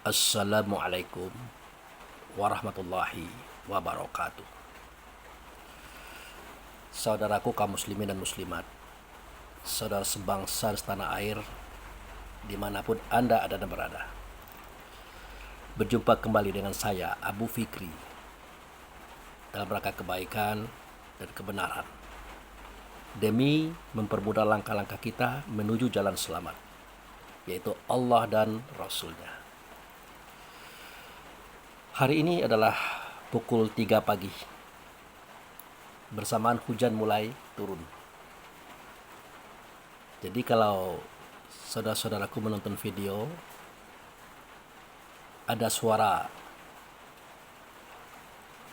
Assalamualaikum warahmatullahi wabarakatuh. Saudaraku kaum muslimin dan muslimat, saudara sebangsa setanah air, dimanapun Anda ada dan berada. Berjumpa kembali dengan saya, Abu Fikri, dalam rangka kebaikan dan kebenaran, demi mempermudah langkah-langkah kita menuju jalan selamat, yaitu Allah dan Rasul-Nya. Hari ini adalah pukul 3 pagi, bersamaan hujan mulai turun. Jadi kalau saudara-saudaraku menonton video, ada suara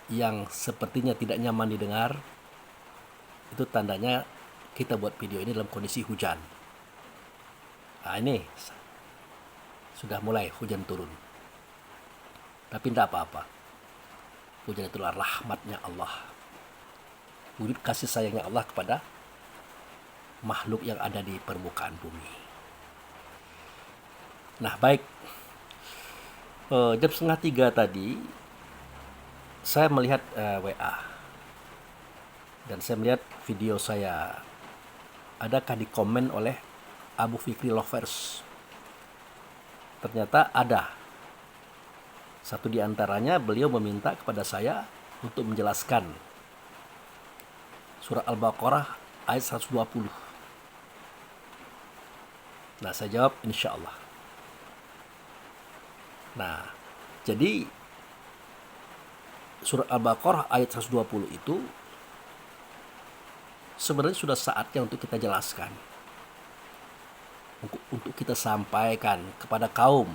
yang sepertinya tidak nyaman didengar, itu tandanya kita buat video ini dalam kondisi hujan. Nah, ini sudah mulai hujan turun. Tapi tidak apa-apa. Hujan itulah rahmatnya Allah, wujud kasih sayangnya Allah kepada makhluk yang ada di permukaan bumi. Nah, baik, jam 2:30 tadi saya melihat WA, dan saya melihat video saya adakah di komen oleh Abu Fikri Lovers. Ternyata ada. Satu di antaranya, beliau meminta kepada saya untuk menjelaskan surah Al-Baqarah ayat 120. Nah, saya jawab insya Allah. Nah, jadi surah Al-Baqarah ayat 120 itu sebenarnya sudah saatnya untuk kita jelaskan, untuk kita sampaikan kepada kaum.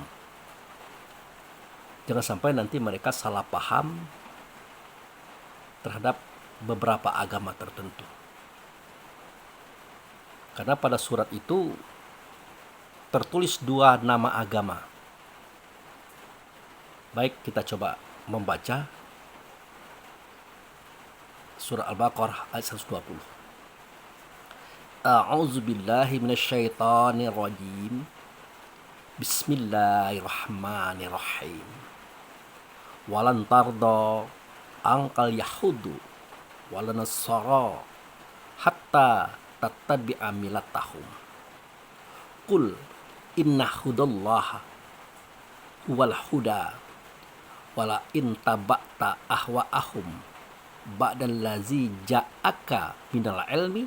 Jangan sampai nanti mereka salah paham terhadap beberapa agama tertentu. Karena pada surat itu tertulis 2 nama agama. Baik, kita coba membaca surah Al-Baqarah ayat 120. A'udzubillahi minasyaitonirrajim. Bismillahirrahmanirrahim. Walan tarda angkal yahudu walan nasara hatta tattabi'a millatahum. Qul inna hudallaha huwal huda wala in taba'ta ahwa'ahum ba'dal ladzi ja'aka minal ilmi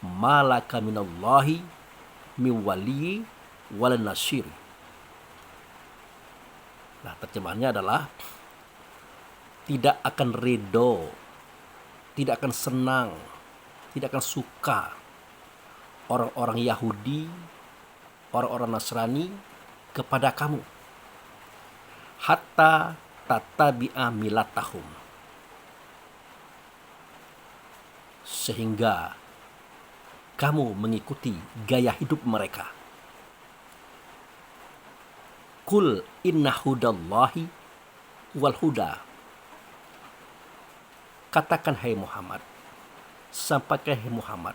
malaka minallahi miwali wala nasir. Nah, terjemahannya adalah tidak akan ridho, tidak akan senang, tidak akan suka orang-orang Yahudi, orang-orang Nasrani kepada kamu, hatta tattabi'a millatahum, sehingga kamu mengikuti gaya hidup mereka. Kul inna hudallahi wal huda. Katakan hai Muhammad, sampaikan hai Muhammad,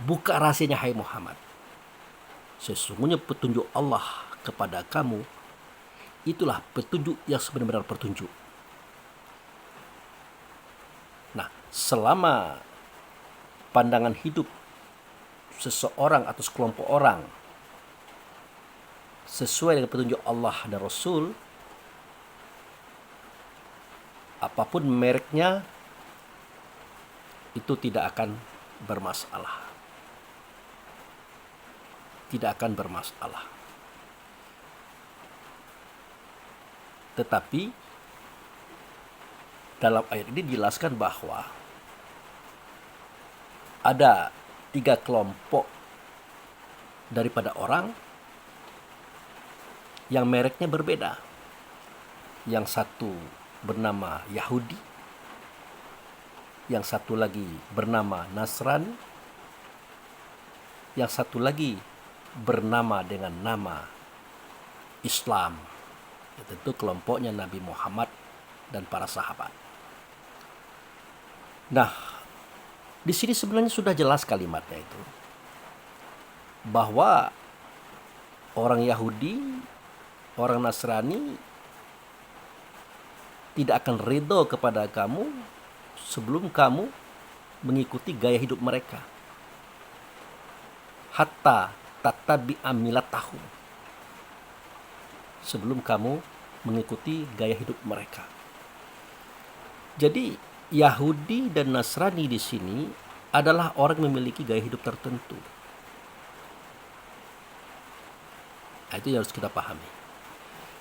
buka rahasianya hai Muhammad, sesungguhnya petunjuk Allah kepada kamu itulah petunjuk yang sebenar-benar petunjuk. Nah, selama pandangan hidup seseorang atau sekelompok orang sesuai dengan petunjuk Allah dan Rasul, apapun mereknya, itu tidak akan bermasalah. Tidak akan bermasalah. Tetapi dalam ayat ini dijelaskan bahwa ada 3 kelompok daripada orang yang mereknya berbeda. Yang satu bernama Yahudi, yang satu lagi bernama Nasrani, yang satu lagi bernama dengan nama Islam. Tentu kelompoknya Nabi Muhammad dan para sahabat. Nah, di sini sebenarnya sudah jelas kalimatnya itu, bahwa orang Yahudi orang Nasrani tidak akan ridho kepada kamu sebelum kamu mengikuti gaya hidup mereka. Hatta tattabi'a millatahum. Sebelum kamu mengikuti gaya hidup mereka. Jadi Yahudi dan Nasrani di sini adalah orang yang memiliki gaya hidup tertentu. Nah, itu yang harus kita pahami.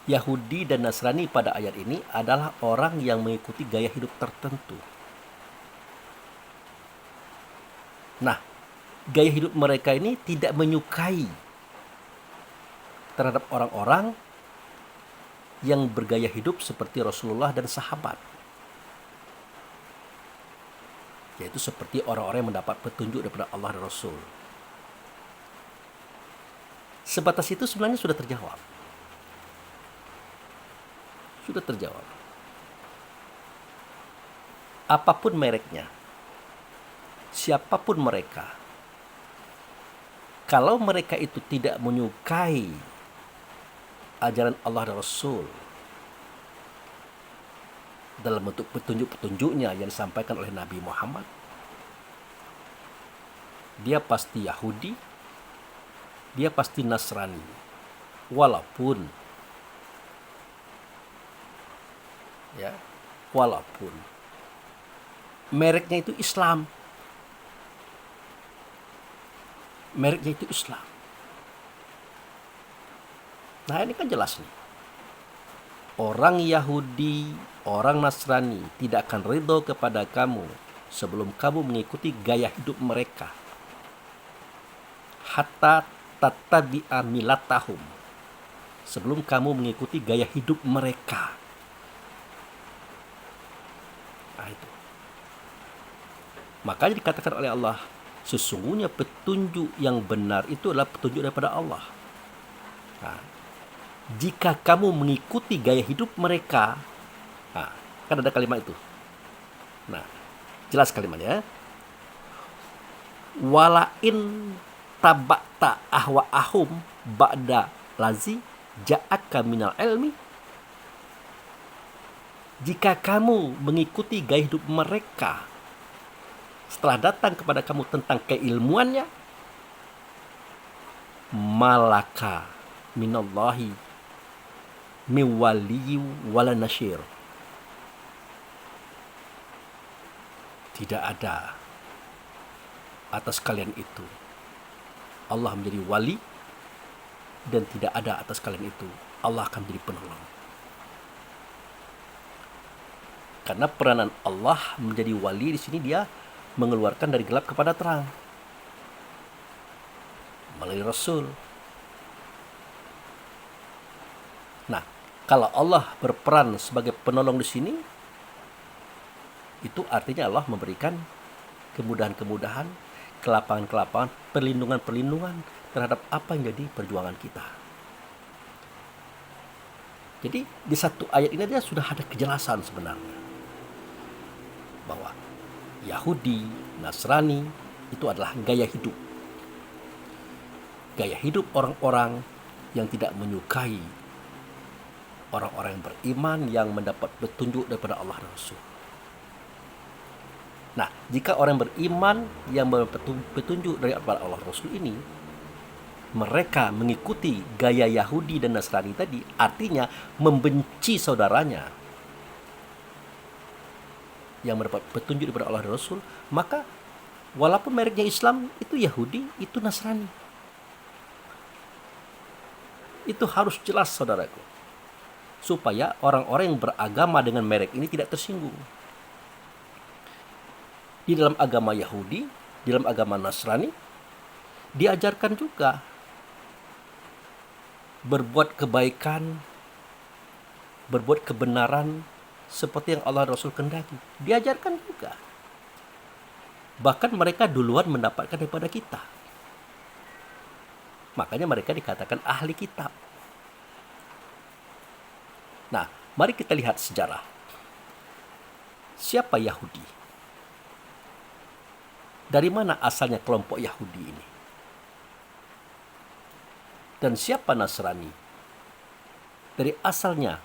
Yahudi dan Nasrani pada ayat ini adalah orang yang mengikuti gaya hidup tertentu. Nah, gaya hidup mereka ini tidak menyukai terhadap orang-orang yang bergaya hidup seperti Rasulullah dan sahabat. Yaitu seperti orang-orang yang mendapat petunjuk daripada Allah dan Rasul. Sebatas itu sebenarnya sudah terjawab. Sudah terjawab. Apapun mereknya, siapapun mereka, kalau mereka itu tidak menyukai ajaran Allah dan Rasul dalam bentuk petunjuk-petunjuknya yang disampaikan oleh Nabi Muhammad, dia pasti Yahudi, dia pasti Nasrani, walaupun mereknya itu Islam. Mereknya itu Islam. Nah, ini kan jelas nih. Orang Yahudi, orang Nasrani tidak akan ridho kepada kamu sebelum kamu mengikuti gaya hidup mereka. Hatta tattabi'a millatahum. Sebelum kamu mengikuti gaya hidup mereka. Nah, itu. Makanya dikatakan oleh Allah, sesungguhnya petunjuk yang benar itu adalah petunjuk daripada Allah. Nah, jika kamu mengikuti gaya hidup mereka, nah, kan ada kalimat itu. Nah, jelas kalimatnya. Walain tabakta ahwa'ahum ba'da lazi ja'aka minal ilmi. Jika kamu mengikuti gaya hidup mereka setelah datang kepada kamu tentang keilmuannya, malaka minallahi miwaliyu wala nasyir. Tidak ada atas kalian itu Allah menjadi wali, dan tidak ada atas kalian itu Allah akan menjadi penolong. Karena peranan Allah menjadi wali di sini, dia mengeluarkan dari gelap kepada terang melalui Rasul. Nah, kalau Allah berperan sebagai penolong di sini, itu artinya Allah memberikan kemudahan-kemudahan, kelapangan-kelapangan, perlindungan-perlindungan terhadap apa yang jadi perjuangan kita. Jadi di satu ayat ini dia sudah ada kejelasan sebenarnya bahwa Yahudi, Nasrani itu adalah gaya hidup. Gaya hidup orang-orang yang tidak menyukai orang-orang yang beriman yang mendapat petunjuk daripada Allah dan Rasul. Nah, jika orang beriman yang mendapat petunjuk daripada Allah dan Rasul ini, mereka mengikuti gaya Yahudi dan Nasrani tadi, artinya membenci saudaranya yang mendapat petunjuk daripada Allah dan Rasul, maka walaupun mereknya Islam, itu Yahudi, itu Nasrani. Itu harus jelas, saudaraku, supaya orang-orang yang beragama dengan merek ini tidak tersinggung. Di dalam agama Yahudi, di dalam agama Nasrani, diajarkan juga berbuat kebaikan, berbuat kebenaran seperti yang Allah Rasul kehendaki. Diajarkan juga. Bahkan mereka duluan mendapatkan daripada kita. Makanya mereka dikatakan ahli kitab. Nah, mari kita lihat sejarah. Siapa Yahudi? Dari mana asalnya kelompok Yahudi ini? Dan siapa Nasrani? dari asalnya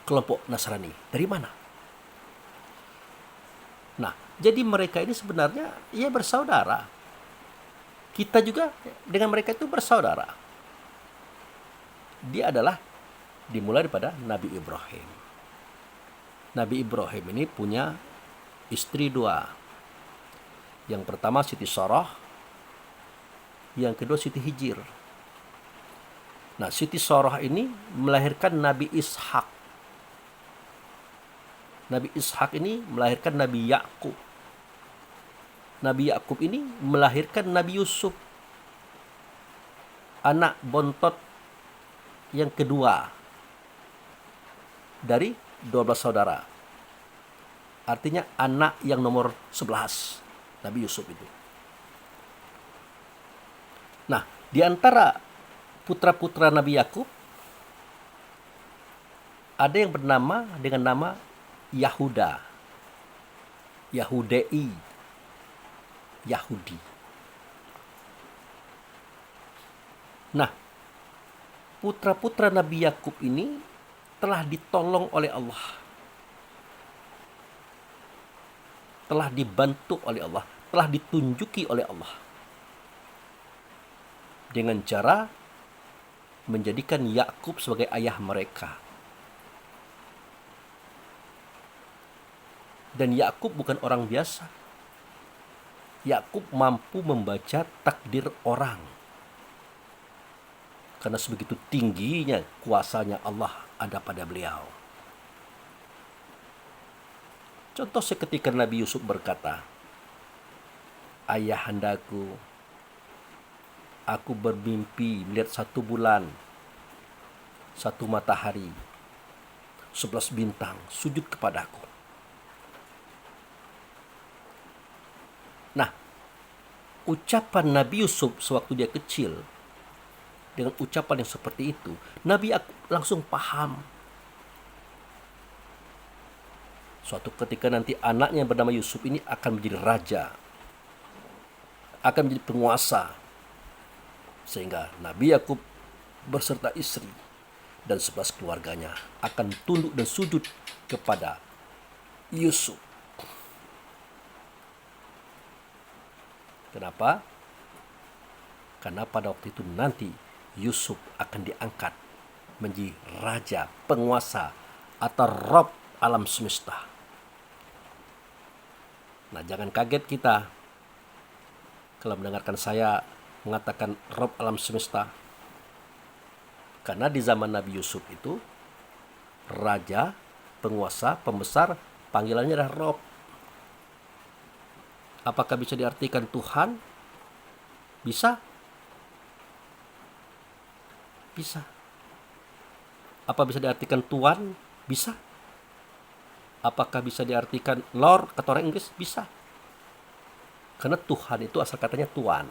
kelompok Nasrani. Dari mana? Nah, jadi mereka ini sebenarnya ya bersaudara. Kita juga dengan mereka itu bersaudara. Dia adalah dimulai daripada Nabi Ibrahim. Nabi Ibrahim ini punya istri dua. Yang pertama Siti Sarah, yang kedua Siti Hijir. Nah, Siti Sarah ini melahirkan Nabi Ishak. Nabi Ishak ini melahirkan Nabi Yakub. Nabi Yakub ini melahirkan Nabi Yusuf, anak bontot yang kedua dari 12 saudara. Artinya anak yang nomor 11, Nabi Yusuf itu. Nah, di antara putra-putra Nabi Yakub ada yang bernama dengan nama Yahuda, Yahudei, Yahudi. Nah, putra-putra Nabi Yakub ini telah ditolong oleh Allah, telah dibantu oleh Allah, telah ditunjuki oleh Allah dengan cara menjadikan Yakub sebagai ayah mereka. Dan Yakub bukan orang biasa. Yakub mampu membaca takdir orang. Karena sebegitu tingginya kuasanya Allah ada pada beliau. Contoh seketika Nabi Yusuf berkata, "Ayahandaku, aku bermimpi melihat 1 bulan, 1 matahari, 11 bintang sujud kepadaku." Nah, ucapan Nabi Yusuf sewaktu dia kecil, dengan ucapan yang seperti itu, Nabi langsung paham. Suatu ketika nanti anaknya yang bernama Yusuf ini akan menjadi raja, akan menjadi penguasa. Sehingga Nabi Yakub berserta istri dan 11 keluarganya akan tunduk dan sujud kepada Yusuf. Kenapa? Karena pada waktu itu nanti Yusuf akan diangkat menjadi raja, penguasa, atau Rob alam semesta. Nah, jangan kaget kita kalau mendengarkan saya mengatakan Rob alam semesta. Karena di zaman Nabi Yusuf itu, raja, penguasa, pembesar, panggilannya adalah Rob. Apakah bisa diartikan Tuhan? Bisa. Bisa. Apa bisa diartikan Tuan? Bisa. Apakah bisa diartikan Lord kata orang Inggris? Bisa. Karena Tuhan itu asal katanya Tuan.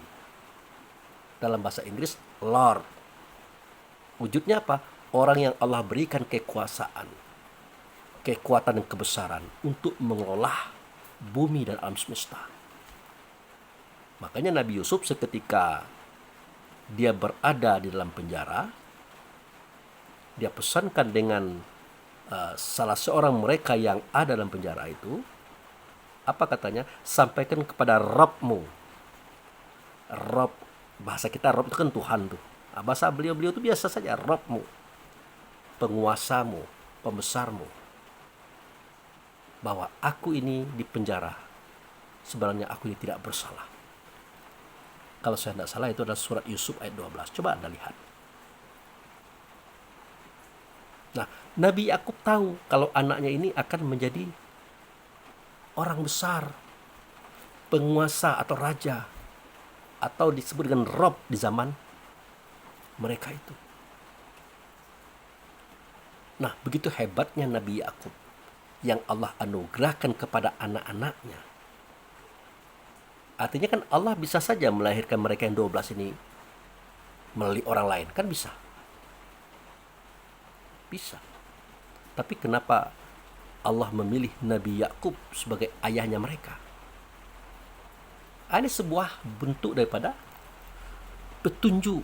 Dalam bahasa Inggris, Lord. Wujudnya apa? Orang yang Allah berikan kekuasaan, kekuatan dan kebesaran untuk mengelola bumi dan alam semesta. Makanya Nabi Yusuf seketika dia berada di dalam penjara, dia pesankan dengan salah seorang mereka yang ada dalam penjara itu, apa katanya? Sampaikan kepada Rabbmu. Rabb, bahasa kita Rabb itu kan Tuhan tuh. Nah, bahasa beliau-beliau itu biasa saja, Rabbmu, penguasamu, pembesarmu, bahwa aku ini di penjara, sebenarnya aku ini tidak bersalah. Kalau saya tidak salah itu adalah surat Yusuf ayat 12. Coba Anda lihat. Nah, Nabi Yakub tahu kalau anaknya ini akan menjadi orang besar, penguasa atau raja, atau disebut dengan Rob di zaman mereka itu. Nah, begitu hebatnya Nabi Yakub yang Allah anugerahkan kepada anak-anaknya. Artinya kan Allah bisa saja melahirkan mereka yang 12 ini melalui orang lain. Kan bisa. Bisa. Tapi kenapa Allah memilih Nabi Yakub sebagai ayahnya mereka? Ini sebuah bentuk daripada petunjuk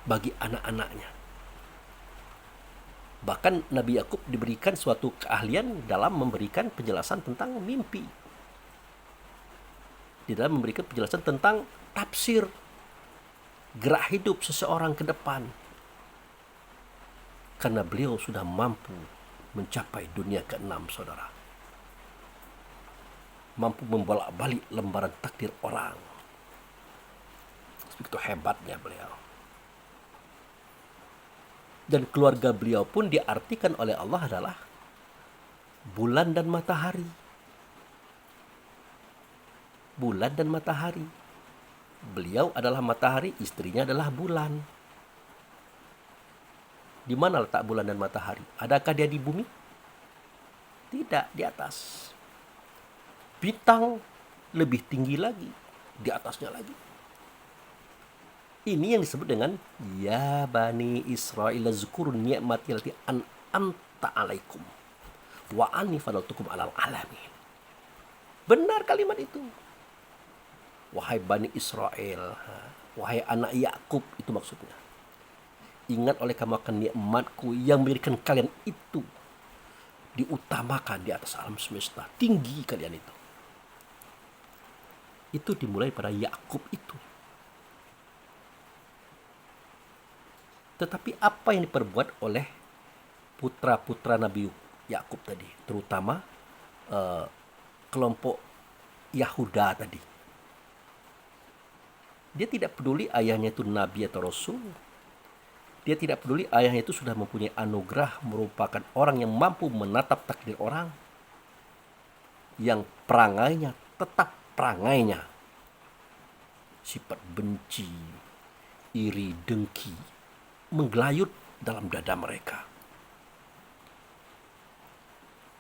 bagi anak-anaknya. Bahkan Nabi Yakub diberikan suatu keahlian dalam memberikan penjelasan tentang mimpi. Di dalam memberikan penjelasan tentang tafsir gerak hidup seseorang ke depan. Karena beliau sudah mampu mencapai dunia ke-6, saudara. Mampu membolak-balik lembaran takdir orang. Begitu hebatnya beliau. Dan keluarga beliau pun diartikan oleh Allah adalah bulan dan matahari. Bulan dan matahari. Beliau adalah matahari, istrinya adalah bulan. Di mana letak bulan dan matahari? Adakah dia di bumi? Tidak, di atas. Bintang lebih tinggi lagi, di atasnya lagi. Ini yang disebut dengan ya bani Israil zkurun ni'mati allati an'amta 'alaikum wa anni fadaltukum 'alal alamin. Benar kalimat itu. Wahai bani Israel, wahai anak Yakub, itu maksudnya. Ingat oleh kamu akan nikmatku yang memberikan kalian itu diutamakan di atas alam semesta. Tinggi kalian itu. Itu dimulai pada Yakub itu. Tetapi apa yang diperbuat oleh putra-putra Nabi Yakub tadi, terutama kelompok Yahuda tadi. Dia tidak peduli ayahnya itu nabi atau rasul. Dia tidak peduli ayahnya itu sudah mempunyai anugerah, merupakan orang yang mampu menatap takdir orang. Yang perangainya tetap perangainya. Sifat benci, iri, dengki menggelayut dalam dada mereka.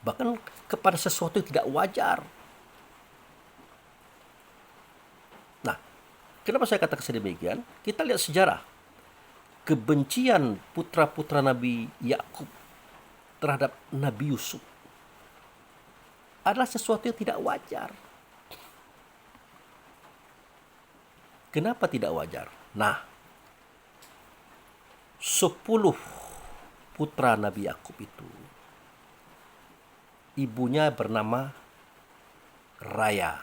Bahkan kepada sesuatu yang tidak wajar. Nah, kenapa saya katakan sedemikian? Kita lihat sejarah. Kebencian putra-putra Nabi Yakub terhadap Nabi Yusuf adalah sesuatu yang tidak wajar. Kenapa tidak wajar? Nah, 10 putra Nabi Yakub itu, ibunya bernama Raya.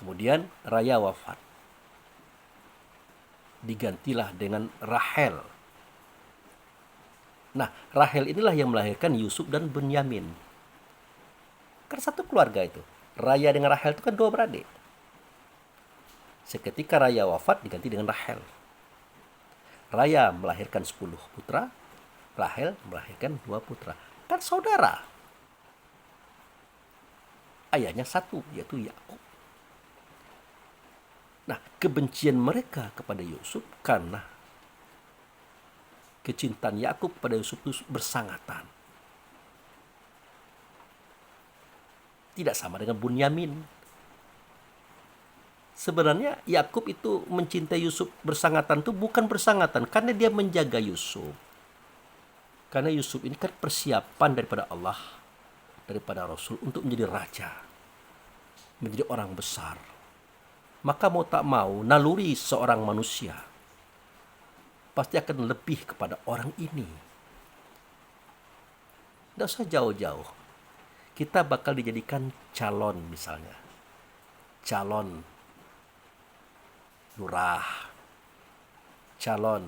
Kemudian Raya wafat. Digantilah dengan Rahel. Nah, Rahel inilah yang melahirkan Yusuf dan Benyamin. Kan satu keluarga itu. Raya dengan Rahel itu kan dua beradik. Seketika Raya wafat diganti dengan Rahel. Raya melahirkan 10 putra, Rahel melahirkan 2 putra. Kan saudara. Ayahnya satu, yaitu Yakub. Nah, kebencian mereka kepada Yusuf karena kecintaan Yakub pada Yusuf itu bersangatan. Tidak sama dengan Bunyamin. Sebenarnya Yakub itu mencintai Yusuf bersangatan itu bukan bersangatan karena dia menjaga Yusuf. Karena Yusuf ini kan persiapan daripada Allah, daripada Rasul untuk menjadi raja, menjadi orang besar. Maka mau tak mau naluri seorang manusia pasti akan lebih kepada orang ini. Tidak usah jauh-jauh. Kita bakal dijadikan calon misalnya. Calon lurah, calon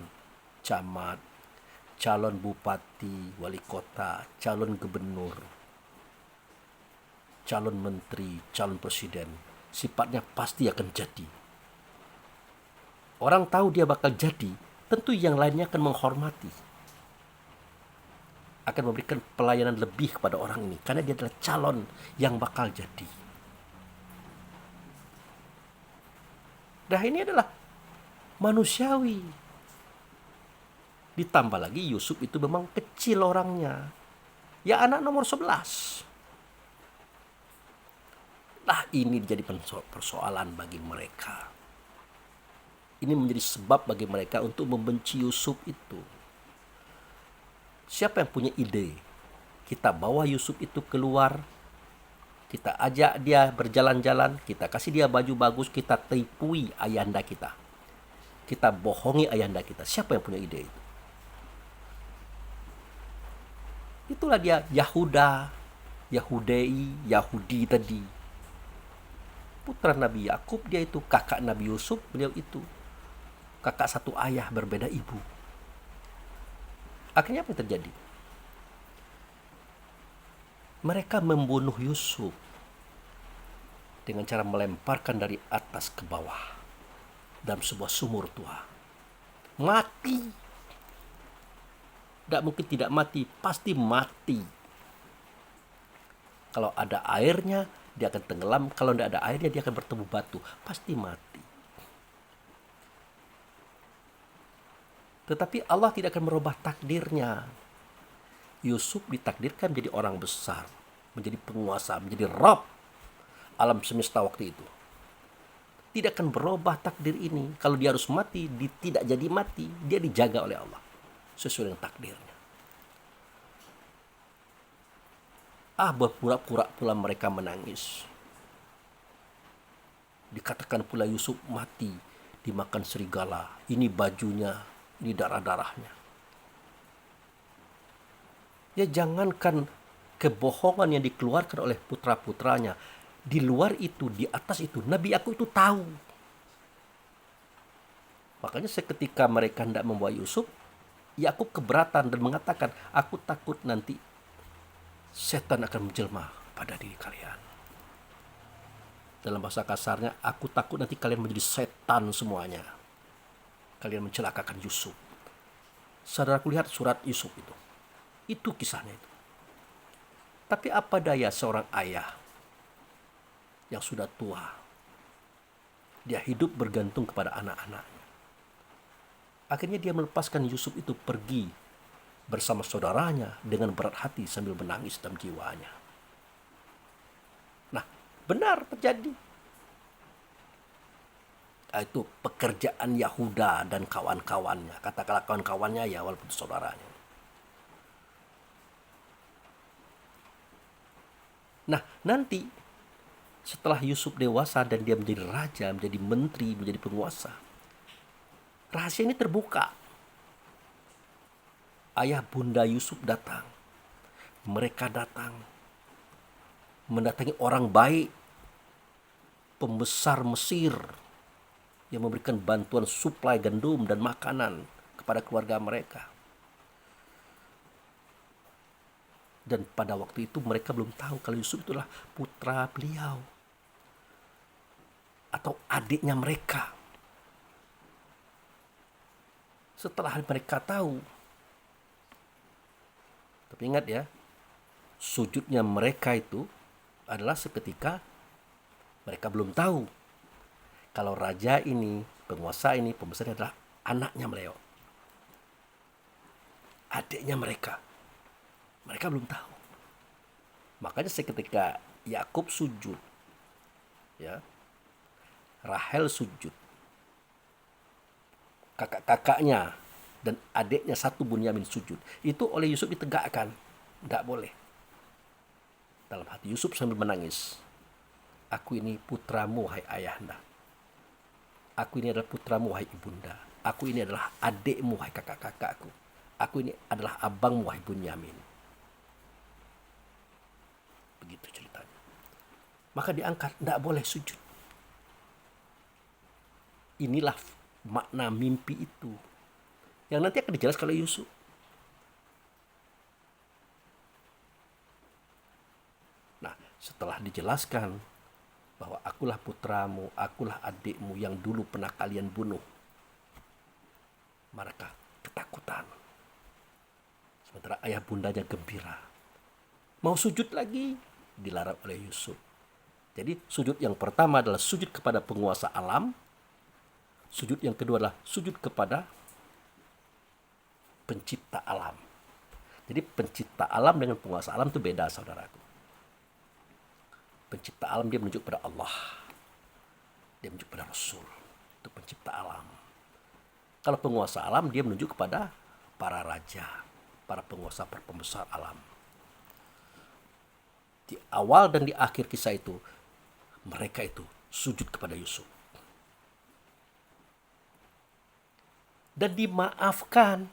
camat, calon bupati, wali kota, calon gubernur, calon menteri, calon presiden. Sifatnya pasti akan jadi. Orang tahu dia bakal jadi, tentu yang lainnya akan menghormati. Akan memberikan pelayanan lebih kepada orang ini. Karena dia adalah calon yang bakal jadi. Nah, ini adalah manusiawi. Ditambah lagi Yusuf itu memang kecil orangnya. Ya anak nomor 11. Nah, ini jadi persoalan bagi mereka. Ini menjadi sebab bagi mereka untuk membenci Yusuf itu. Siapa yang punya ide? Kita bawa Yusuf itu keluar. Kita ajak dia berjalan-jalan, kita kasih dia baju bagus, kita tipui ayahanda kita. Kita bohongi ayahanda kita. Siapa yang punya ide itu? Itulah dia Yahuda, Yahudi tadi. Putra Nabi Yakub, dia itu kakak Nabi Yusuf, beliau itu kakak satu ayah berbeda ibu. Akhirnya apa yang terjadi? Mereka membunuh Yusuf dengan cara melemparkan dari atas ke bawah dalam sebuah sumur tua. Mati. Tidak mungkin tidak mati, pasti mati. Kalau ada airnya, dia akan tenggelam. Kalau tidak ada airnya, dia akan bertemu batu. Pasti mati. Tetapi Allah tidak akan merubah takdirnya. Yusuf ditakdirkan menjadi orang besar, menjadi penguasa, menjadi Rabb alam semesta waktu itu. Tidak akan berubah takdir ini. Kalau dia harus mati, dia tidak jadi mati. Dia dijaga oleh Allah sesuai dengan takdirnya. Berpura-pura pula mereka menangis. Dikatakan pula Yusuf mati, dimakan serigala. Ini bajunya, ini darah-darahnya. Ya jangankan kebohongan yang dikeluarkan oleh putra-putranya. Di luar itu, di atas itu, Nabi Yakub itu tahu. Makanya seketika mereka hendak membawa Yusuf, Yakub keberatan dan mengatakan, aku takut nanti setan akan menjelma pada diri kalian. Dalam bahasa kasarnya, aku takut nanti kalian menjadi setan semuanya. Kalian mencelakakan Yusuf. Saudaraku, lihat surat Yusuf itu. Itu kisahnya itu. Tapi apa daya seorang ayah yang sudah tua. Dia hidup bergantung kepada anak-anaknya. Akhirnya dia melepaskan Yusuf itu pergi bersama saudaranya dengan berat hati sambil menangis dalam jiwanya. Nah, benar terjadi. Itu pekerjaan Yahuda dan kawan-kawannya. Katakanlah kawan-kawannya ya, walaupun saudaranya. Nah, nanti setelah Yusuf dewasa dan dia menjadi raja, menjadi menteri, menjadi penguasa, rahasia ini terbuka. Ayah bunda Yusuf datang. Mereka datang mendatangi orang baik, pembesar Mesir, yang memberikan bantuan suplai gandum dan makanan kepada keluarga mereka. Dan pada waktu itu mereka belum tahu kalau Yusuf itulah putra beliau atau adiknya mereka. Setelah mereka tahu, tapi ingat ya, sujudnya mereka itu adalah seketika mereka belum tahu kalau raja ini, penguasa ini, pembesar adalah anaknya beliau, adiknya mereka. Mereka belum tahu. Makanya seketika Yakub sujud, ya, Rahel sujud, kakak-kakaknya dan adiknya satu Bunyamin sujud, itu oleh Yusuf ditegakkan, nggak boleh. Dalam hati Yusuf sambil menangis, aku ini putramu hai ayahanda, aku ini adalah putramu hai ibunda, aku ini adalah adikmu hai kakak-kakakku, aku ini adalah abangmu hai Bunyamin. Begitu ceritanya. Maka diangkat, tidak boleh sujud. Inilah makna mimpi itu yang nanti akan dijelaskan oleh Yusuf. Nah, setelah dijelaskan bahwa akulah putramu, akulah adikmu yang dulu pernah kalian bunuh, mereka ketakutan. Sementara ayah bundanya gembira. Mau sujud lagi, dilarang oleh Yusuf. Jadi sujud yang pertama adalah sujud kepada penguasa alam. Sujud yang kedua adalah sujud kepada pencipta alam. Jadi pencipta alam dengan penguasa alam itu beda, saudaraku. Pencipta alam dia menunjuk pada Allah. Dia menunjuk pada Rasul. Itu pencipta alam. Kalau penguasa alam dia menunjuk kepada para raja, para penguasa, para pembesar alam. Di awal dan di akhir kisah itu, mereka itu sujud kepada Yusuf. Dan dimaafkan.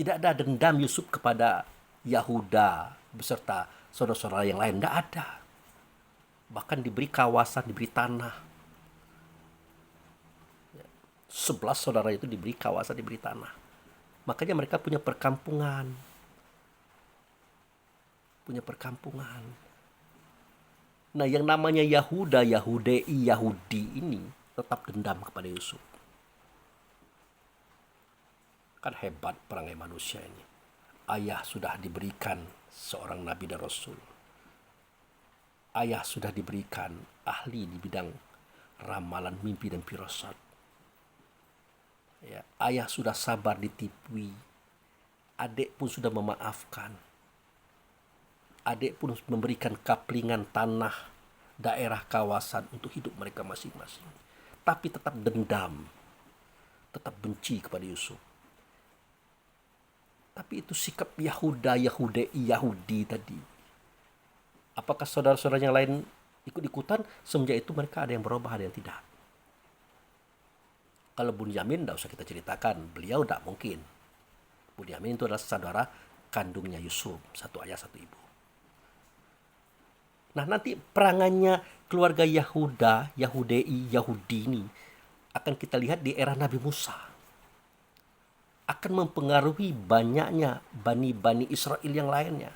Tidak ada dendam Yusuf kepada Yahuda beserta saudara-saudara yang lain. Tidak ada. Bahkan diberi kawasan, diberi tanah. 11 saudara itu diberi kawasan, diberi tanah. Makanya mereka punya perkampungan. Nah, yang namanya Yahuda, Yahudei, Yahudi ini tetap dendam kepada Yusuf. Kan hebat perangai manusia ini. Ayah sudah diberikan seorang nabi dan rasul. Ayah sudah diberikan ahli di bidang ramalan, mimpi, dan firasat. Ya, ayah sudah sabar ditipui. Adik pun sudah memaafkan. Adik pun memberikan kaplingan tanah, daerah, kawasan untuk hidup mereka masing-masing. Tapi tetap dendam, tetap benci kepada Yusuf. Tapi itu sikap Yahuda, Yahudei, Yahudi tadi. Apakah saudara-saudara yang lain ikut-ikutan? Semenjak itu mereka ada yang berubah, ada yang tidak. Kalau Bunyamin tidak usah kita ceritakan, beliau tidak mungkin. Bunyamin itu adalah saudara kandungnya Yusuf, satu ayah satu ibu. Nah, nanti perangannya keluarga Yahuda, Yahudei, Yahudi ini akan kita lihat di era Nabi Musa. Akan mempengaruhi banyaknya Bani Israel yang lainnya.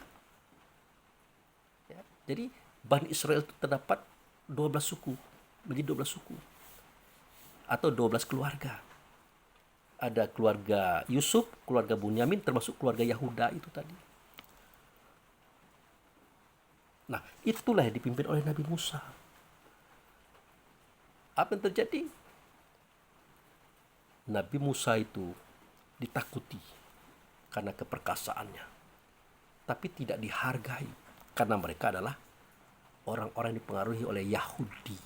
Ya, jadi Bani Israel itu terdapat 12 suku, menjadi 12 suku. Atau 12 keluarga. Ada keluarga Yusuf, keluarga Bunyamin, termasuk keluarga Yahuda itu tadi. Nah, itulah yang dipimpin oleh Nabi Musa. Apa yang terjadi? Nabi Musa itu ditakuti karena keperkasaannya, tapi tidak dihargai karena mereka adalah orang-orang yang dipengaruhi oleh Yahudi.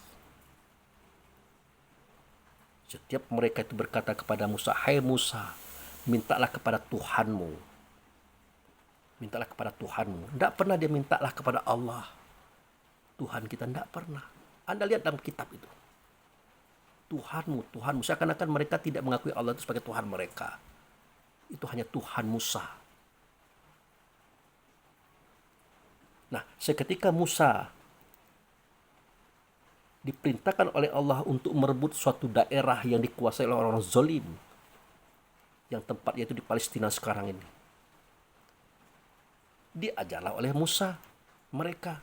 Setiap mereka itu berkata kepada Musa, "Hai Musa, mintalah kepada Tuhanmu." Mintalah kepada Tuhanmu. Tidak pernah dia mintalah kepada Allah. Tuhan kita tidak pernah. Anda lihat dalam kitab itu. Tuhanmu, Tuhanmu. Seakan-akan mereka tidak mengakui Allah itu sebagai Tuhan mereka. Itu hanya Tuhan Musa. Nah, seketika Musa diperintahkan oleh Allah untuk merebut suatu daerah yang dikuasai oleh orang-orang zalim, yang tempatnya itu di Palestina sekarang ini. Diajarlah oleh Musa mereka.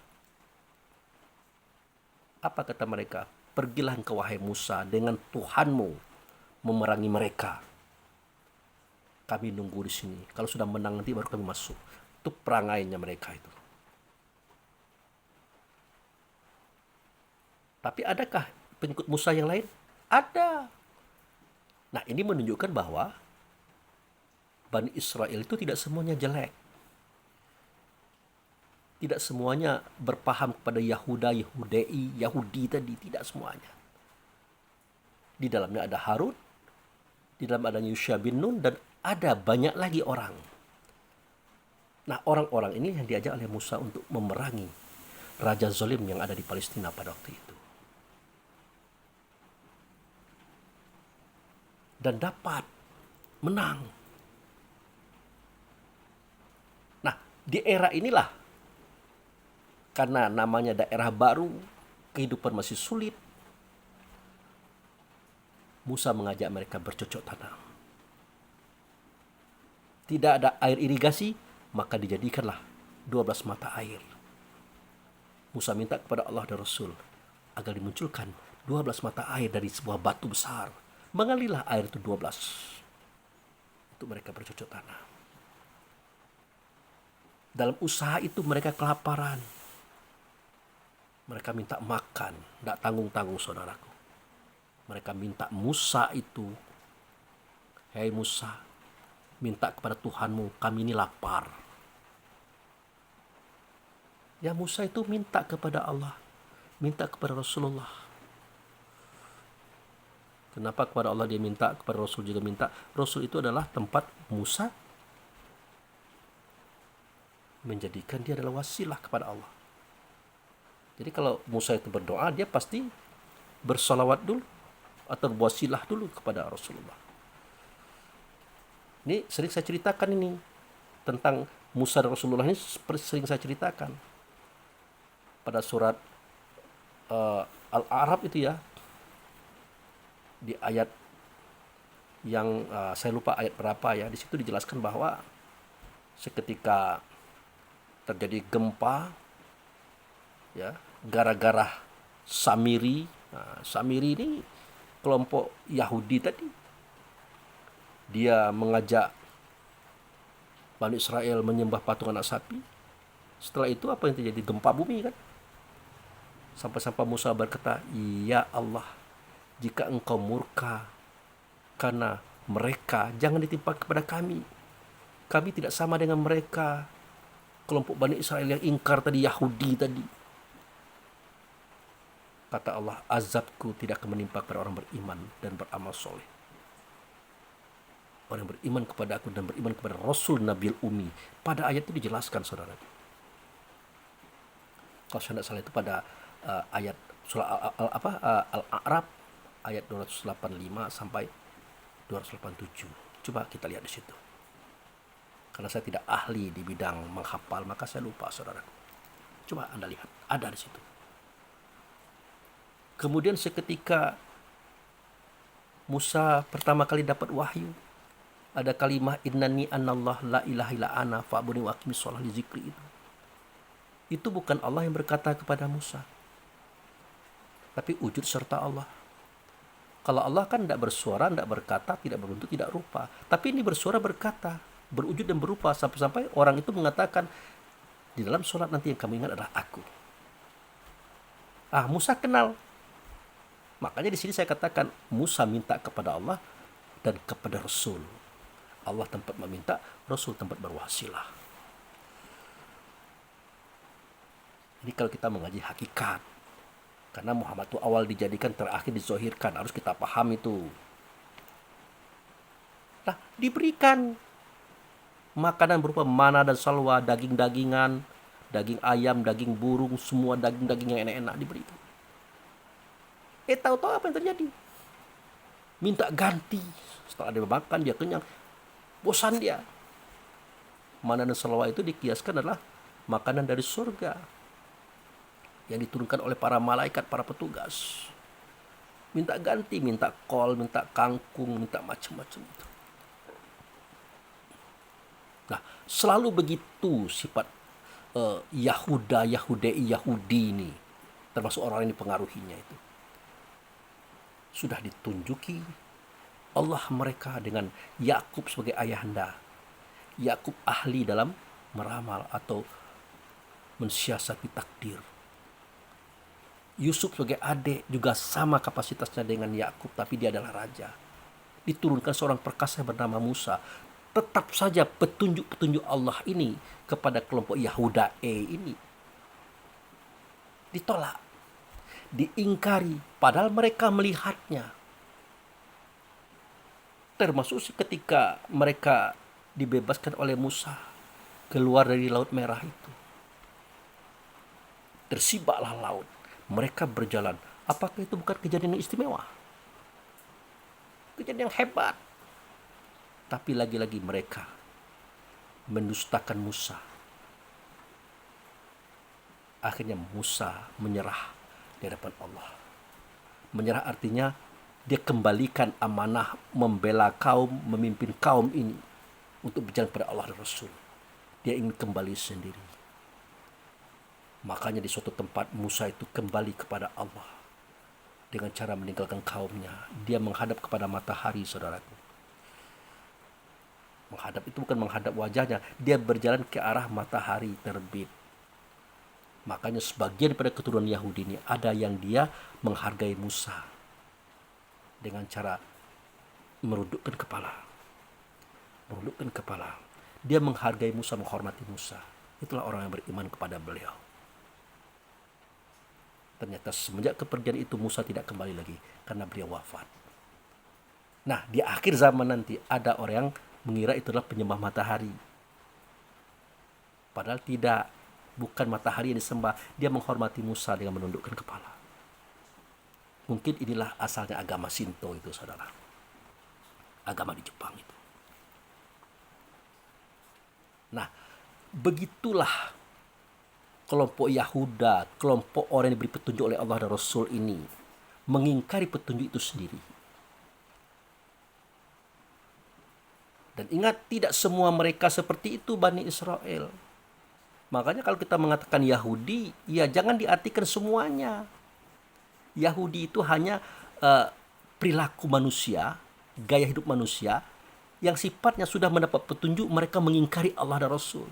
Apa kata mereka? "Pergilah engkau wahai Musa dengan Tuhanmu memerangi mereka. Kami nunggu di sini. Kalau sudah menang nanti baru kami masuk." Itu perangainya mereka itu. Tapi adakah pengikut Musa yang lain? Ada. Nah, ini menunjukkan bahwa Bani Israel itu tidak semuanya jelek. Tidak semuanya berpaham kepada Yahuda, Yahudei, Yahudi tadi. Tidak semuanya. Di dalamnya ada Harun, di dalam adanya Yusha bin Nun, dan ada banyak lagi orang. Nah, orang-orang ini yang diajak oleh Musa untuk memerangi Raja Zolim yang ada di Palestina pada waktu itu. Dan dapat menang. Nah, di era inilah, karena namanya daerah baru, kehidupan masih sulit, Musa mengajak mereka bercocok tanam. Tidak ada air irigasi, maka dijadikanlah 12 mata air. Musa minta kepada Allah dan Rasul agar dimunculkan 12 mata air dari sebuah batu besar. Mengalirlah air itu 12 untuk mereka bercocok tanam. Dalam usaha itu mereka kelaparan. Mereka minta makan, tidak tanggung-tanggung saudaraku. Mereka minta Musa itu, "Hei Musa, minta kepada Tuhanmu, kami ini lapar." Ya, Musa itu minta kepada Allah, minta kepada Rasulullah. Kenapa kepada Allah dia minta, kepada Rasul juga minta? Rasul itu adalah tempat Musa menjadikan dia adalah wasilah kepada Allah. Jadi kalau Musa itu berdoa, dia pasti bersalawat dulu atau berwasilah dulu kepada Rasulullah. Ini sering saya ceritakan ini tentang Musa dan Rasulullah ini, sering saya ceritakan pada surat Al-A'raf itu ya, di ayat yang saya lupa ayat berapa ya. Di situ dijelaskan bahwa seketika terjadi gempa ya, gara-gara Samiri. Nah, Samiri ini kelompok Yahudi tadi, dia mengajak Bani Israel menyembah patung anak sapi. Setelah itu apa yang terjadi? Gempa bumi kan. Sampai-sampai Musa berkata, "Ya Allah, jika engkau murka karena mereka, jangan ditimpa kepada kami. Kami tidak sama dengan mereka." Kelompok Bani Israel yang ingkar tadi, Yahudi tadi. Kata Allah, azabku tidak akan menimpa kepada orang beriman dan beramal soleh. Orang yang beriman kepada aku dan beriman kepada Rasul Nabil Umi. Pada ayat itu dijelaskan, saudara. Kalau saya tidak salah itu pada ayat surah Al-A'raf ayat 285 sampai 287. Coba kita lihat di situ. Karena saya tidak ahli di bidang menghafal, maka saya lupa, saudara. Coba Anda lihat, ada di situ. Kemudian seketika Musa pertama kali dapat wahyu, ada kalimah innani anallah la ilaha illa ana fa'budni wa aqimis shalah li zikri itu. Itu bukan Allah yang berkata kepada Musa, tapi wujud serta Allah. Kalau Allah kan tidak bersuara, tidak berkata, tidak berbentuk, tidak rupa. Tapi ini bersuara, berkata, berwujud dan berupa, sampai-sampai orang itu mengatakan, di dalam sholat nanti yang kamu ingat adalah aku. Musa kenal. Makanya di sini saya katakan Musa minta kepada Allah dan kepada Rasul. Allah tempat meminta, Rasul tempat berwasilah. Ini kalau kita mengaji hakikat. Karena Muhammad itu awal dijadikan, terakhir dizohirkan. Harus kita paham itu. Nah, diberikan makanan berupa mana dan salwa, daging-dagingan, daging ayam, daging burung, semua daging-daging yang enak-enak diberikan. Tahu-tahu apa yang terjadi? Minta ganti. Setelah dia makan, dia kenyang. Bosan dia. Mana dan salwa itu dikiaskan adalah makanan dari surga yang diturunkan oleh para malaikat, para petugas. Minta ganti, minta kol, minta kangkung, minta macam-macam itu. Nah, selalu begitu sifat Yahudi ini, termasuk orang yang dipengaruhinya itu. Sudah ditunjuki Allah mereka dengan Yakub sebagai ayahanda. Yakub ahli dalam meramal atau mensiasati takdir. Yusuf sebagai adik juga sama kapasitasnya dengan Yakub, tapi dia adalah raja. Diturunkan seorang perkasa bernama Musa. Tetap saja petunjuk-petunjuk Allah ini kepada kelompok Yahuda ini ditolak, diingkari, padahal mereka melihatnya. Termasuk ketika mereka dibebaskan oleh Musa keluar dari Laut Merah itu. Tersibaklah laut. Mereka berjalan. Apakah itu bukan kejadian yang istimewa? Kejadian yang hebat. Tapi lagi-lagi mereka mendustakan Musa. Akhirnya Musa menyerah di hadapan Allah. Menyerah artinya dia kembalikan amanah membela kaum, memimpin kaum ini untuk berjalan pada Allah dan Rasul. Dia ingin kembali sendiri. Makanya di suatu tempat Musa itu kembali kepada Allah dengan cara meninggalkan kaumnya. Dia menghadap kepada matahari, saudaraku. Menghadap itu bukan menghadap wajahnya, dia berjalan ke arah matahari terbit. Makanya sebagian pada keturunan Yahudi ini ada yang dia menghargai Musa dengan cara merundukkan kepala. Merundukkan kepala. Dia menghargai Musa, menghormati Musa. Itulah orang yang beriman kepada beliau. Ternyata semenjak kepergian itu Musa tidak kembali lagi karena beliau wafat. Nah, di akhir zaman nanti ada orang yang mengira itu adalah penyembah matahari. Padahal tidak, bukan matahari yang disembah. Dia menghormati Musa dengan menundukkan kepala. Mungkin inilah asalnya agama Shinto itu, saudara. Agama di Jepang itu. Nah, begitulah kelompok Yahuda, kelompok orang yang diberi petunjuk oleh Allah dan Rasul ini mengingkari petunjuk itu sendiri. Dan ingat, tidak semua mereka seperti itu Bani Israel. Makanya kalau kita mengatakan Yahudi, ya jangan diartikan semuanya. Yahudi itu hanya perilaku manusia, gaya hidup manusia yang sifatnya sudah mendapat petunjuk, mereka mengingkari Allah dan Rasul.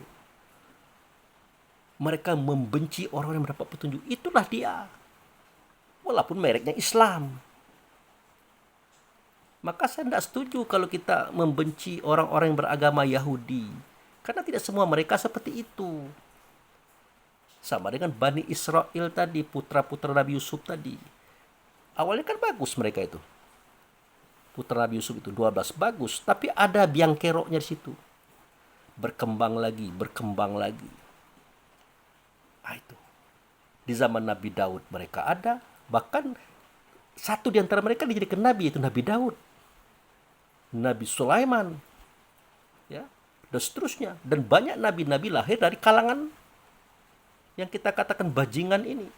Mereka membenci orang yang mendapat petunjuk. Itulah dia. Walaupun mereknya Islam. Maka saya tidak setuju kalau kita membenci orang-orang yang beragama Yahudi. Karena tidak semua mereka seperti itu. Sama dengan Bani Israel tadi, putra-putra Nabi Yusuf tadi. Awalnya kan bagus mereka itu. Putra Nabi Yusuf itu 12 bagus, tapi ada biang keroknya di situ. Berkembang lagi, berkembang lagi. Nah, itu. Di zaman Nabi Daud mereka ada, bahkan satu di antara mereka dijadikan nabi, yaitu Nabi Daud. Nabi Sulaiman. Ya, dan seterusnya. Dan banyak nabi-nabi lahir dari kalangan yang kita katakan bajingan ini.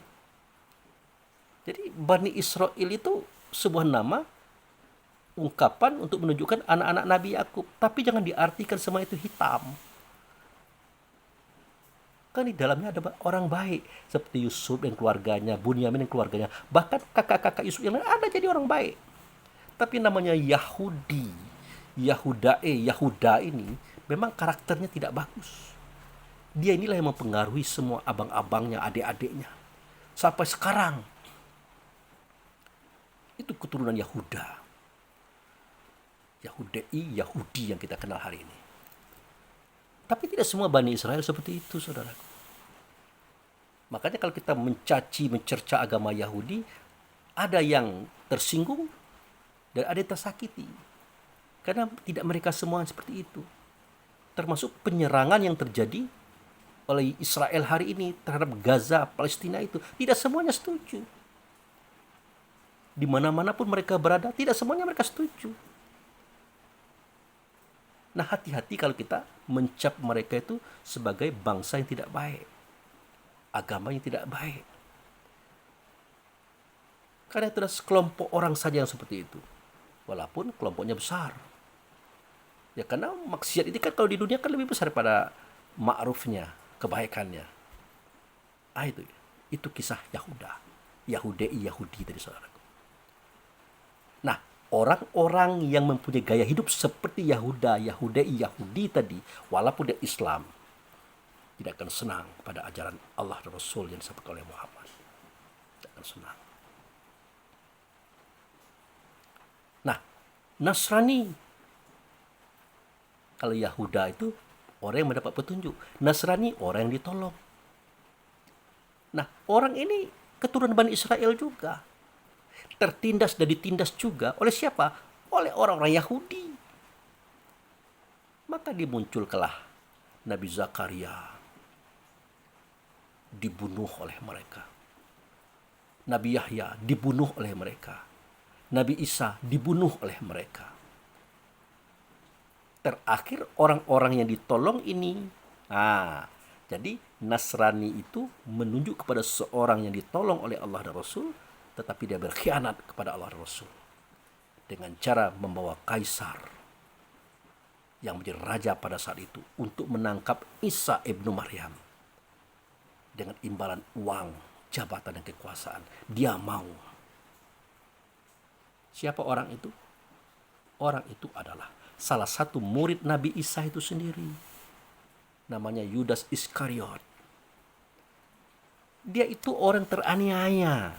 Jadi Bani Israel itu sebuah nama, ungkapan untuk menunjukkan anak-anak Nabi Yakub. Tapi jangan diartikan semua itu hitam. Kan di dalamnya ada orang baik. Seperti Yusuf dan keluarganya, Bunyamin dan keluarganya. Bahkan kakak-kakak Yusuf yang lain ada jadi orang baik. Tapi namanya Yahudi, Yahuda ini memang karakternya tidak bagus. Dia inilah yang mempengaruhi semua abang-abangnya, adik-adiknya. Sampai sekarang. Itu keturunan Yahuda. Yahudi yang kita kenal hari ini. Tapi tidak semua Bani Israel seperti itu, saudaraku. Makanya kalau kita mencerca agama Yahudi, ada yang tersinggung dan ada yang tersakiti. Karena tidak mereka semua seperti itu. Termasuk penyerangan yang terjadi oleh Israel hari ini terhadap Gaza, Palestina itu. Tidak semuanya setuju. Di mana-mana pun mereka berada, tidak semuanya mereka setuju. Nah, hati-hati kalau kita mencap mereka itu sebagai bangsa yang tidak baik. Agama yang tidak baik. Karena itu ada sekelompok orang saja yang seperti itu. Walaupun kelompoknya besar. Ya karena maksiat itu kan kalau di dunia kan lebih besar daripada ma'rufnya, kebaikannya. Ah, itu kisah Yahuda. Yahudi tadi, saudaraku. Nah, orang-orang yang mempunyai gaya hidup seperti Yahudi tadi, walaupun dia Islam, tidak akan senang pada ajaran Allah dan Rasul yang disampaikan oleh Muhammad. Tidak akan senang. Nah, Nasrani. Kalau Yahuda itu orang yang mendapat petunjuk. Nasrani orang yang ditolong. Nah, orang ini keturunan Bani Israel juga. Tertindas dan ditindas juga oleh siapa? Oleh orang-orang Yahudi. Maka dimunculkanlah Nabi Zakaria. Dibunuh oleh mereka. Nabi Yahya dibunuh oleh mereka. Nabi Isa dibunuh oleh mereka. Terakhir orang-orang yang ditolong ini. Jadi Nasrani itu menunjuk kepada seorang yang ditolong oleh Allah dan Rasul, tetapi dia berkhianat kepada Allah dan Rasul dengan cara membawa kaisar yang menjadi raja pada saat itu untuk menangkap Isa ibnu Maryam dengan imbalan uang, jabatan dan kekuasaan. Dia mau. Siapa orang itu? Orang itu adalah salah satu murid Nabi Isa itu sendiri. Namanya Yudas Iskariot. Dia itu orang teraniaya,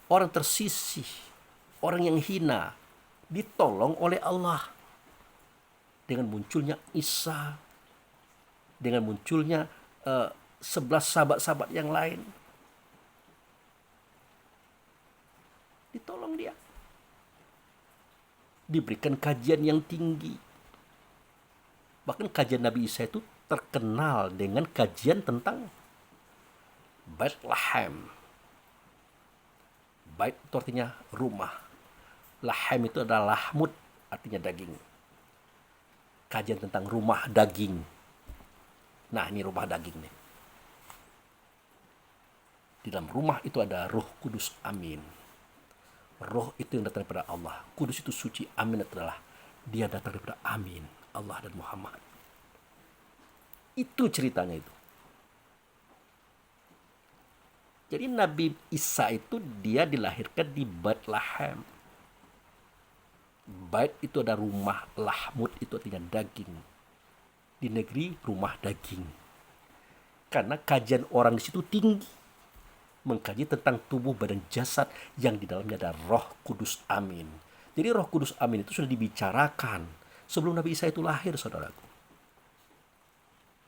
orang tersisih, orang yang hina, ditolong oleh Allah. Dengan munculnya Isa, dengan munculnya 11 sahabat-sahabat yang lain. Ditolong dia. Diberikan kajian yang tinggi. Bahkan kajian Nabi Isa itu terkenal dengan kajian tentang Bethlehem. Bait itu artinya rumah. Lahem itu adalah lahmud, artinya daging. Kajian tentang rumah daging. Nah, ini rumah daging nih. Di dalam rumah itu ada Roh Kudus, amin. Roh itu yang datang daripada Allah. Kudus itu suci, amin adalah dia datang daripada amin, Allah dan Muhammad. Itu ceritanya itu. Jadi Nabi Isa itu dia dilahirkan di Bethlehem. Bait itu ada rumah, lahmud itu artinya daging. Di negeri rumah daging. Karena kajian orang di situ tinggi. Mengkaji tentang tubuh badan jasad yang di dalamnya ada Roh Kudus, amin. Jadi Roh Kudus, amin itu sudah dibicarakan sebelum Nabi Isa itu lahir, saudaraku.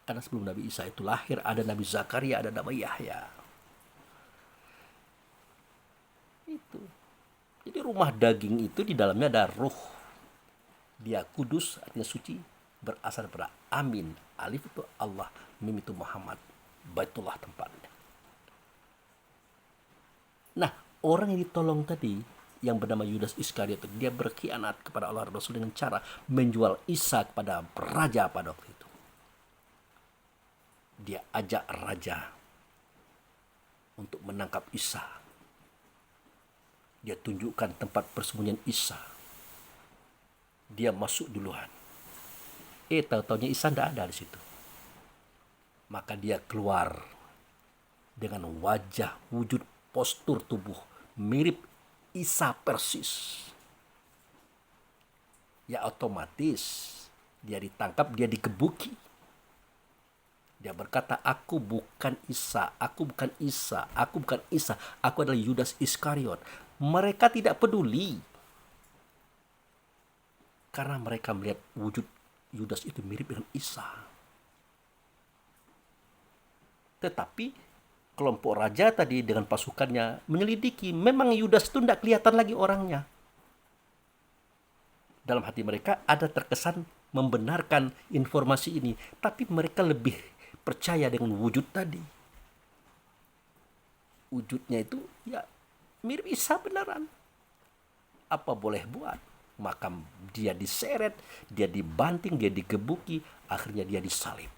Karena sebelum Nabi Isa itu lahir ada Nabi Zakaria, ada Nabi Yahya. Itu. Jadi rumah daging itu di dalamnya ada ruh. Dia kudus, artinya suci, berasal dari amin. Alif itu Allah, mim itu Muhammad. Baitullah tempatnya. Nah, orang yang ditolong tadi, yang bernama Yudas Iskariot, dia berkhianat kepada Allah Rasul dengan cara menjual Isa kepada raja pada waktu itu. Dia ajak raja untuk menangkap Isa. Dia tunjukkan tempat persembunyian Isa. Dia masuk duluan. Tahu-taunya Isa tidak ada di situ. Maka dia keluar dengan wajah, wujud, postur tubuh mirip Isa persis. Ya otomatis dia ditangkap, dia digebuki. Dia berkata, aku bukan Isa, aku bukan Isa, aku bukan Isa, aku adalah Yudas Iskariot. Mereka tidak peduli. Karena mereka melihat wujud Yudas itu mirip dengan Isa. Tetapi kelompok raja tadi dengan pasukannya menyelidiki. Memang Yudas itu tidak kelihatan lagi orangnya. Dalam hati mereka ada terkesan membenarkan informasi ini. Tapi mereka lebih percaya dengan wujud tadi. Wujudnya itu ya mirip Isa beneran. Apa boleh buat? Maka dia diseret, dia dibanting, dia digebuki, akhirnya dia disalib.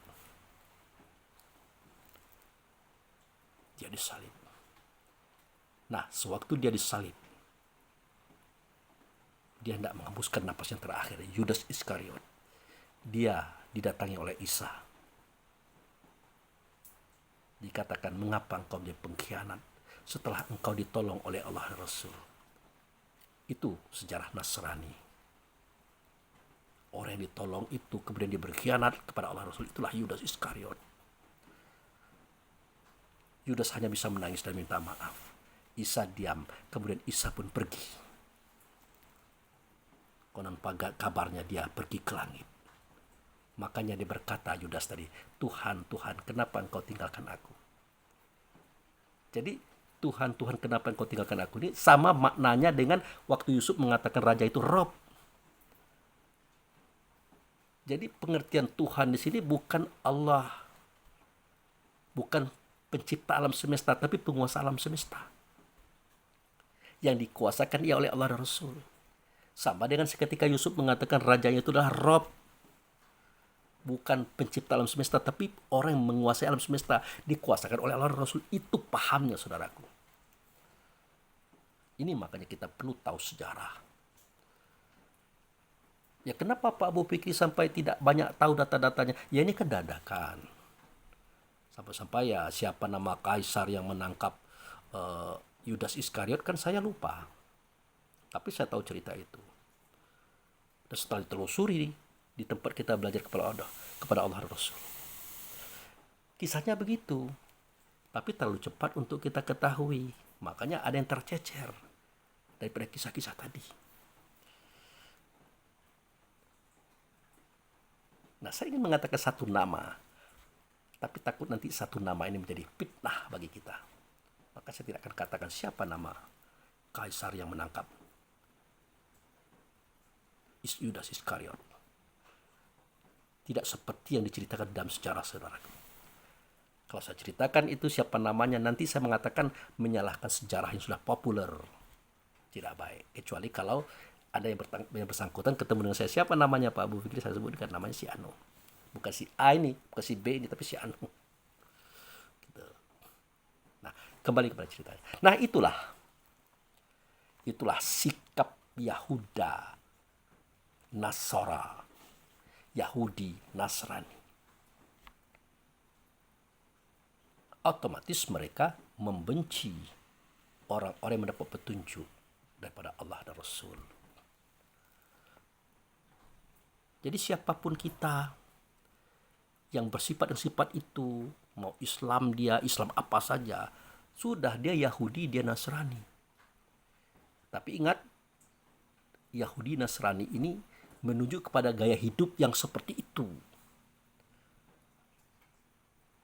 Dia disalib. Nah, sewaktu dia disalib, dia tidak menghembuskan napas yang terakhir. Yudas Iskariot, dia didatangi oleh Isa. Dikatakan, mengapa engkau menjadi pengkhianat setelah engkau ditolong oleh Allah dan Rasul? Itu sejarah Nasrani. Orang yang ditolong itu kemudian dia berkhianat kepada Allah Rasul, itulah Yudas Iskariot. Yudas hanya bisa menangis dan minta maaf. Isa diam, kemudian Isa pun pergi. Konon kabarnya dia pergi ke langit. Makanya dia berkata, Yudas tadi, Tuhan, Tuhan, kenapa engkau tinggalkan aku? Jadi, Tuhan, Tuhan, kenapa engkau tinggalkan aku? Ini sama maknanya dengan waktu Yusuf mengatakan raja itu Rob. Jadi pengertian Tuhan di sini bukan Allah, bukan pencipta alam semesta, tapi penguasa alam semesta. Yang dikuasakan ia oleh Allah dan Rasul. Sama dengan seketika Yusuf mengatakan rajanya itu adalah Rob. Bukan pencipta alam semesta, tapi orang yang menguasai alam semesta, dikuasakan oleh Allah dan Rasul. Itu pahamnya, saudaraku. Ini makanya kita perlu tahu sejarah. Ya kenapa Pak Abu Fikri sampai tidak banyak tahu data-datanya? Ya ini kan dadakan. Sampai-sampai ya siapa nama kaisar yang menangkap Yudas Iskariot kan saya lupa. Tapi saya tahu cerita itu. Dan setelah ditelusuri di tempat kita belajar kepada Allah Rasul. Kisahnya begitu. Tapi terlalu cepat untuk kita ketahui. Makanya ada yang tercecer daripada kisah-kisah tadi. Nah, saya ingin mengatakan satu nama. Tapi takut nanti satu nama ini menjadi fitnah bagi kita. Maka saya tidak akan katakan siapa nama kaisar yang menangkap Yudas Iskariot. Tidak seperti yang diceritakan dalam sejarah, saudara. Kalau saya ceritakan itu siapa namanya, nanti saya mengatakan menyalahkan sejarah yang sudah populer. Tidak baik. Kecuali kalau ada yang bersangkutan ketemu dengan saya, siapa namanya Pak Abu Fikri, saya sebutkan namanya si Anu. Bukan si A ini, bukan si B ini, tapi si Anu. Gitu. Nah, kembali kepada ceritanya. Nah, itulah sikap Yahuda, Nasara, Yahudi, Nasrani. Otomatis mereka membenci orang-orang yang mendapat petunjuk daripada Allah dan Rasul. Jadi siapapun kita yang bersifat dan sifat itu, mau Islam dia, Islam apa saja, sudah dia Yahudi, dia Nasrani. Tapi ingat, Yahudi Nasrani ini menuju kepada gaya hidup yang seperti itu,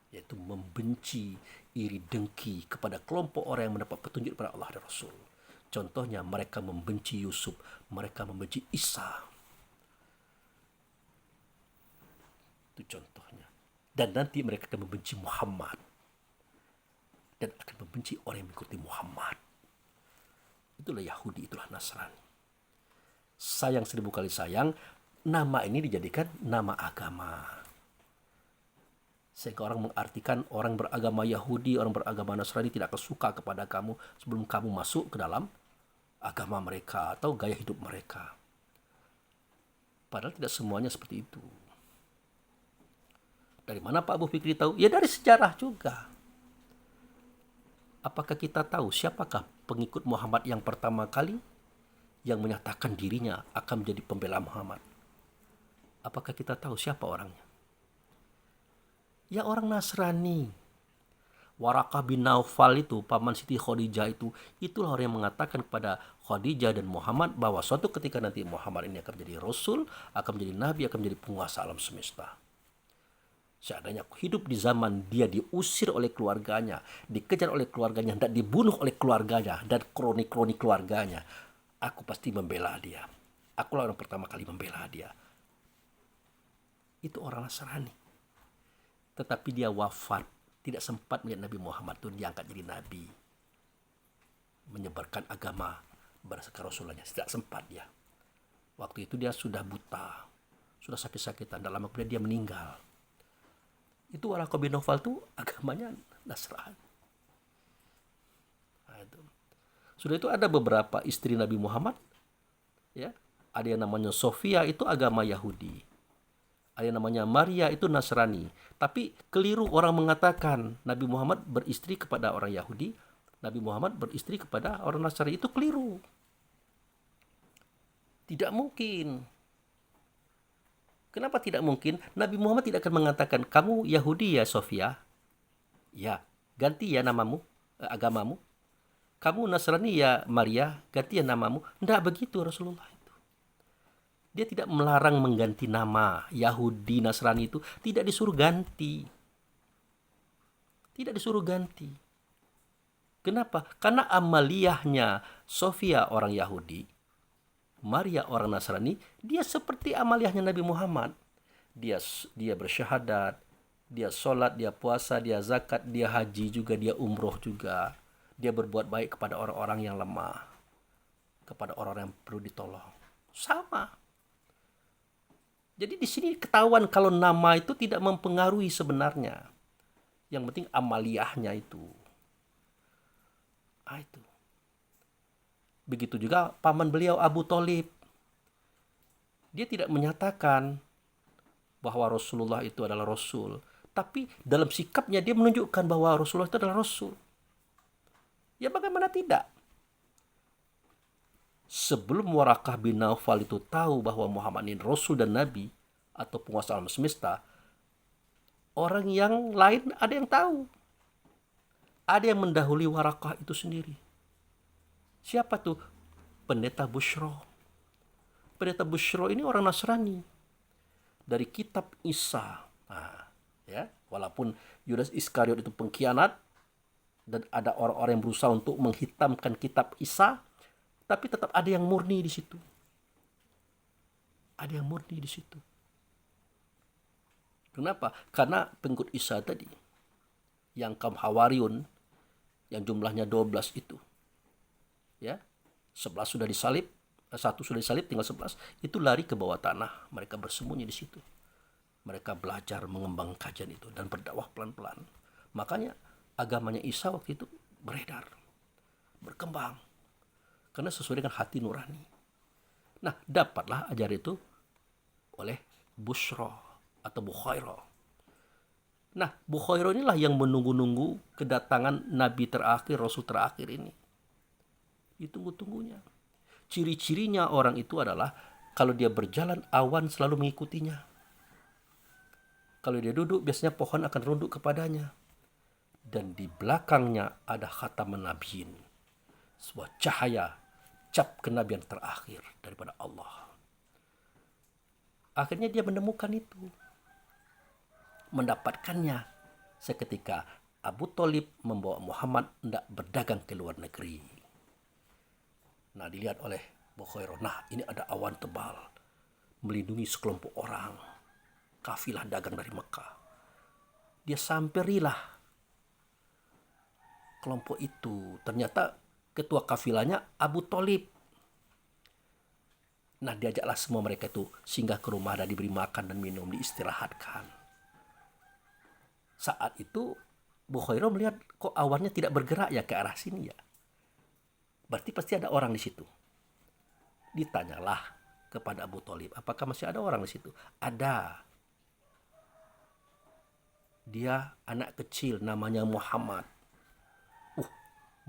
yaitu membenci, iri dengki kepada kelompok orang yang mendapat petunjuk daripada Allah dan Rasul. Contohnya mereka membenci Yusuf, mereka membenci Isa. Itu contohnya. Dan nanti mereka akan membenci Muhammad. Dan akan membenci orang yang mengikuti Muhammad. Itulah Yahudi, itulah Nasrani. Sayang 1000 kali sayang, nama ini dijadikan nama agama. Sehingga orang mengartikan orang beragama Yahudi, orang beragama Nasrani tidak akan suka kepada kamu sebelum kamu masuk ke dalam agama mereka atau gaya hidup mereka. Padahal tidak semuanya seperti itu. Dari mana Pak Abu Fikri tahu? Ya dari sejarah juga. Apakah kita tahu siapakah pengikut Muhammad yang pertama kali yang menyatakan dirinya akan menjadi pembela Muhammad? Apakah kita tahu siapa orangnya? Ya orang Nasrani. Warakah bin Naufal itu, paman Siti Khadijah itulah orang yang mengatakan kepada Khadijah dan Muhammad bahwa suatu ketika nanti Muhammad ini akan menjadi Rasul, akan menjadi Nabi, akan menjadi penguasa alam semesta. Seandainya hidup di zaman dia diusir oleh keluarganya, dikejar oleh keluarganya, hendak dibunuh oleh keluarganya dan kroni-kroni keluarganya, aku pasti membela dia. Akulah orang pertama kali membela dia. Itu orang Nasrani. Tetapi dia wafat, tidak sempat melihat Nabi Muhammad itu diangkat jadi Nabi. Menyebarkan agama berdasarkan Rasulullah. Tidak sempat dia. Waktu itu dia sudah buta, sudah sakit-sakitan. Dan lama kemudian dia meninggal. Itu Waraqah bin Naufal itu agamanya Nasrani. Nah, itu. Sudah itu ada beberapa istri Nabi Muhammad, ya, ada yang namanya Sofia itu agama Yahudi, ada yang namanya Maria itu Nasrani. Tapi keliru orang mengatakan Nabi Muhammad beristri kepada orang Yahudi, Nabi Muhammad beristri kepada orang Nasrani. Itu keliru. Tidak mungkin. Kenapa tidak mungkin? Nabi Muhammad tidak akan mengatakan, kamu Yahudi ya Sofia? Ya, ganti ya namamu, agamamu. Kamu Nasrani ya Maria, ganti ya namamu. Tidak begitu Rasulullah itu. Dia tidak melarang mengganti nama. Yahudi, Nasrani itu tidak disuruh ganti. Tidak disuruh ganti. Kenapa? Karena amaliyahnya Sofia orang Yahudi, Maria orang Nasrani, dia seperti amaliyahnya Nabi Muhammad. Dia bersyahadat, dia sholat, dia puasa, dia zakat, dia haji juga, dia umroh juga. Dia berbuat baik kepada orang-orang yang lemah, kepada orang-orang yang perlu ditolong. Sama. Jadi di sini ketahuan kalau nama itu tidak mempengaruhi sebenarnya. Yang penting amaliyahnya itu. Itu. Begitu juga paman beliau Abu Thalib. Dia tidak menyatakan bahwa Rasulullah itu adalah Rasul. Tapi dalam sikapnya dia menunjukkan bahwa Rasulullah itu adalah Rasul. Ya bagaimana tidak? Sebelum Waraqah bin Naufal itu tahu bahwa Muhammad ini Rasul dan Nabi atau penguasa alam semesta, orang yang lain ada yang tahu. Ada yang mendahului Waraqah itu sendiri. Siapa tuh? Pendeta Bushro. Pendeta Bushro ini orang Nasrani. Dari kitab Isa. Nah, ya, walaupun Yudas Iskariot itu pengkhianat dan ada orang-orang yang berusaha untuk menghitamkan kitab Isa, tapi tetap ada yang murni di situ. Ada yang murni di situ. Kenapa? Karena pengikut Isa tadi, yang kaum Hawariun, yang jumlahnya 12 itu, ya, 11 sudah disalib, 1 sudah disalib, tinggal 11, itu lari ke bawah tanah, mereka bersembunyi di situ. Mereka belajar mengembang kajian itu dan berdakwah pelan-pelan. Makanya agamanya Isa waktu itu beredar, berkembang. Karena sesuai dengan hati nurani. Nah, dapatlah ajar itu oleh Bushra atau Bukhaira. Nah, Bukhaira inilah yang menunggu-nunggu kedatangan Nabi terakhir, Rasul terakhir ini. Ditunggu-tunggunya. Ciri-cirinya orang itu adalah kalau dia berjalan, awan selalu mengikutinya. Kalau dia duduk, biasanya pohon akan runduk kepadanya. Dan di belakangnya ada khataman nabiyin, sebuah cahaya, cap kenabian terakhir daripada Allah. Akhirnya dia menemukan itu. Mendapatkannya seketika Abu Thalib membawa Muhammad hendak berdagang ke luar negeri. Nah, dilihat oleh Bukhairah, nah ini ada awan tebal melindungi sekelompok orang, kafilah dagang dari Mekah. Dia sampailah kelompok itu. Ternyata ketua kafilahnya Abu Thalib. Nah, diajaklah semua mereka itu singgah ke rumah dan diberi makan dan minum, diistirahatkan. Saat itu Bukhairah melihat kok awannya tidak bergerak ya ke arah sini ya. Berarti pasti ada orang di situ. Ditanyalah kepada Abu Thalib, apakah masih ada orang di situ? Ada. Dia anak kecil namanya Muhammad.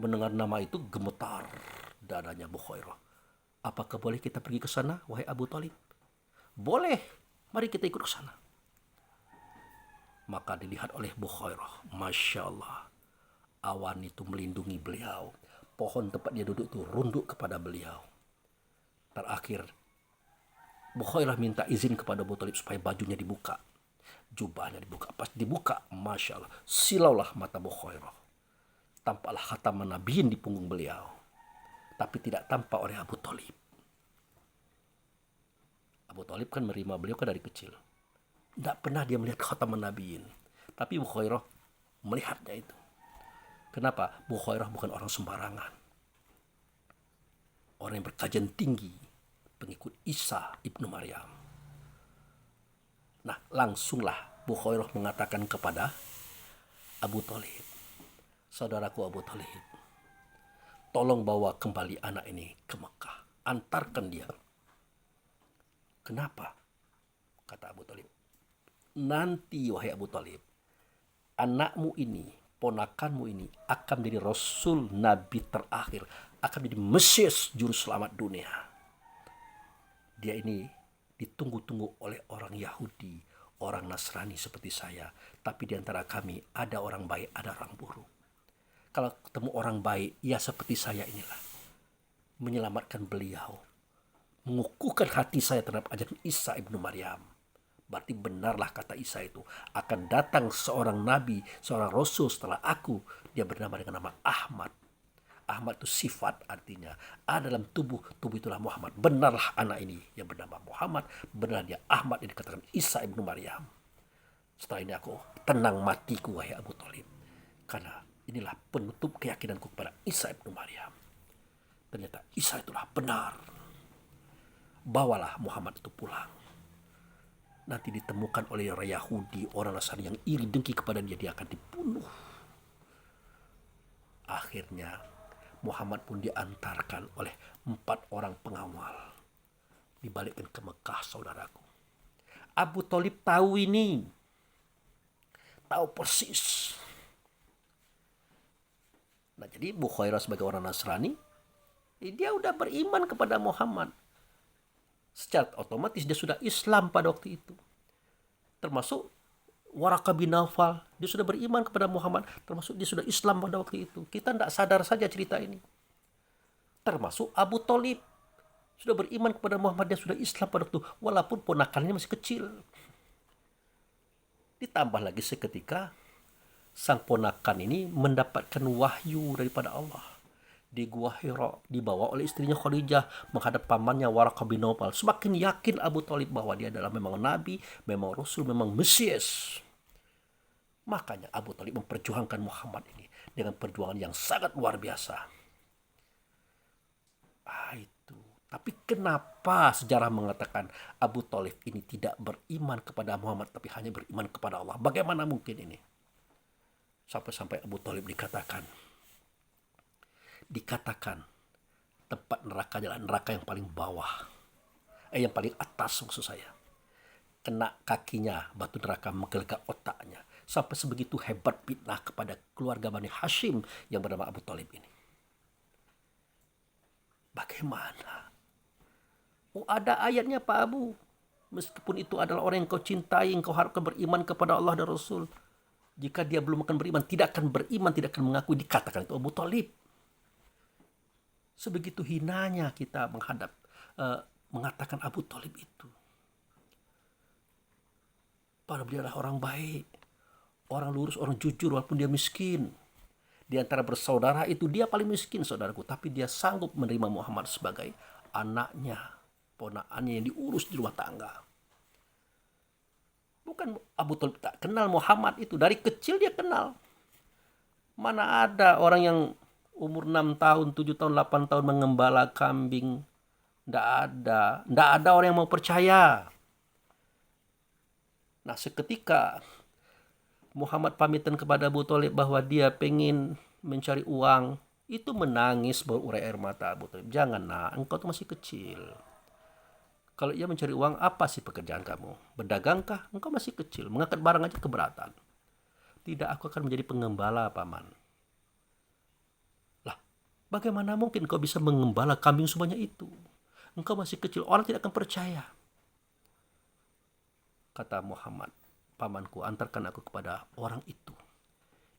Mendengar nama itu gemetar dadanya Bukhairah. Apakah boleh kita pergi ke sana, wahai Abu Thalib? Boleh, mari kita ikut ke sana. Maka dilihat oleh Bukhairah, Masya Allah, awan itu melindungi beliau. Pohon tempat dia duduk itu runduk kepada beliau. Terakhir, Bukhairah minta izin kepada Abu Thalib supaya bajunya dibuka. Jubahnya dibuka. Pas dibuka, Masya Allah, silaulah mata Bukhairah. Tampaklah khataman nabiyin di punggung beliau. Tapi tidak tampak oleh Abu Thalib. Abu Thalib kan menerima beliau kan dari kecil. Tidak pernah dia melihat khataman nabiyin. Tapi Bukhairah melihatnya itu. Kenapa? Bukhairah bukan orang sembarangan. Orang yang berkajian tinggi. Pengikut Isa ibnu Maryam. Nah, langsunglah Bukhairah mengatakan kepada Abu Thalib, saudaraku Abu Thalib, tolong bawa kembali anak ini ke Mekah. Antarkan dia. Kenapa? Kata Abu Thalib. Nanti wahai Abu Thalib, anakmu ini, ponakanmu ini akan menjadi Rasul Nabi terakhir. Akan menjadi Mesias juru selamat dunia. Dia ini ditunggu-tunggu oleh orang Yahudi, orang Nasrani seperti saya. Tapi di antara kami ada orang baik, ada orang buruk. Kalau ketemu orang baik, ya seperti saya inilah. Menyelamatkan beliau. Mengukuhkan hati saya terhadap ajaran Isa ibnu Maryam. Berarti benarlah kata Isa itu. Akan datang seorang nabi, seorang rasul setelah aku. Dia bernama dengan nama Ahmad. Ahmad itu sifat artinya. Ada dalam tubuh itulah Muhammad. Benarlah anak ini yang bernama Muhammad. Benar dia Ahmad yang dikatakan Isa ibnu Maryam. Setelah ini aku tenang matiku wahai Abu Thalib. Karena inilah penutup keyakinanku kepada Isa ibnu Maryam. Ternyata Isa itulah benar. Bawalah Muhammad itu pulang. Nanti ditemukan oleh orang Yahudi, orang Nasrani yang iri dengki kepada dia, dia akan dibunuh. Akhirnya Muhammad pun diantarkan oleh 4 orang pengawal. Dibalikkan ke Mekah, saudaraku. Abu Thalib tahu ini. Tahu persis. Nah, jadi Bukhairah sebagai orang Nasrani, dia udah beriman kepada Muhammad. Secara otomatis dia sudah Islam pada waktu itu. Termasuk Waraqah bin Nawfal, dia sudah beriman kepada Muhammad. Termasuk dia sudah Islam pada waktu itu. Kita tidak sadar saja cerita ini. Termasuk Abu Thalib, sudah beriman kepada Muhammad, dia sudah Islam pada waktu itu. Walaupun ponakannya masih kecil. Ditambah lagi seketika sang ponakan ini mendapatkan wahyu daripada Allah. Di Gua Hira, dibawa oleh istrinya Khadijah menghadap pamannya Waraqah bin Nawfal. Semakin yakin Abu Thalib bahwa dia adalah memang nabi, memang rasul, memang Mesias. Makanya Abu Thalib memperjuangkan Muhammad ini dengan perjuangan yang sangat luar biasa. Itu Tapi kenapa sejarah mengatakan Abu Thalib ini tidak beriman kepada Muhammad tapi hanya beriman kepada Allah? Bagaimana mungkin ini? Sampai-sampai Abu Thalib dikatakan tempat neraka adalah neraka yang paling bawah. Yang paling atas maksud saya. Kena kakinya batu neraka menggelegar otaknya. Sampai sebegitu hebat fitnah kepada keluarga Bani Hashim yang bernama Abu Thalib ini. Bagaimana? Oh, ada ayatnya Pak Abu. Meskipun itu adalah orang yang kau cintai, yang kau harapkan beriman kepada Allah dan Rasul. Jika dia belum akan beriman, tidak akan mengakui, dikatakan itu Abu Thalib. Sebegitu hinanya kita mengatakan Abu Thalib itu. Padahal beliau adalah orang baik, orang lurus, orang jujur walaupun dia miskin. Di antara bersaudara itu dia paling miskin saudaraku, tapi dia sanggup menerima Muhammad sebagai anaknya, ponakannya yang diurus di rumah tangga. Bukan Abu Thalib tak kenal Muhammad itu, dari kecil dia kenal. Mana ada orang yang umur 6 tahun, 7 tahun, 8 tahun mengembala kambing. Tidak ada orang yang mau percaya. Nah, seketika Muhammad pamitan kepada Abu Thalib bahwa dia pengen mencari uang, itu menangis berurai air mata Abu Thalib. Jangan nak, engkau tuh masih kecil. Kalau ia mencari uang, apa sih pekerjaan kamu? Berdagangkah? Engkau masih kecil, mengangkat barang aja keberatan. Tidak, aku akan menjadi pengembala, paman. Lah, bagaimana mungkin kau bisa mengembala kambing sebanyak itu? Engkau masih kecil, orang tidak akan percaya. Kata Muhammad, pamanku, antarkan aku kepada orang itu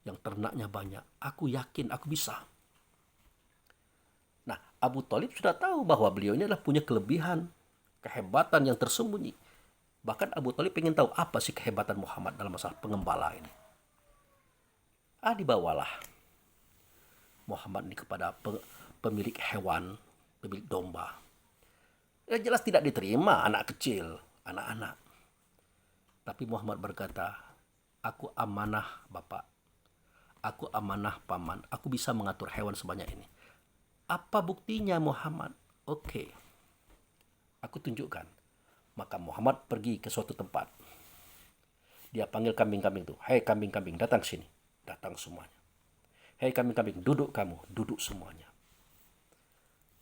yang ternaknya banyak. Aku yakin aku bisa. Nah, Abu Thalib sudah tahu bahwa beliau ini adalah punya kelebihan, kehebatan yang tersembunyi. Bahkan Abu Thalib ingin tahu apa sih kehebatan Muhammad dalam masalah pengembala ini. Dibawalah Muhammad ini kepada pemilik hewan, pemilik domba. Jelas tidak diterima anak kecil, anak-anak. Tapi Muhammad berkata, aku amanah Bapak, aku amanah Paman, aku bisa mengatur hewan sebanyak ini. Apa buktinya Muhammad? Oke, aku tunjukkan. Maka Muhammad pergi ke suatu tempat. Dia panggil kambing-kambing itu, hei kambing-kambing, datang sini. Datang semuanya. Hei kambing-kambing, duduk kamu, duduk semuanya.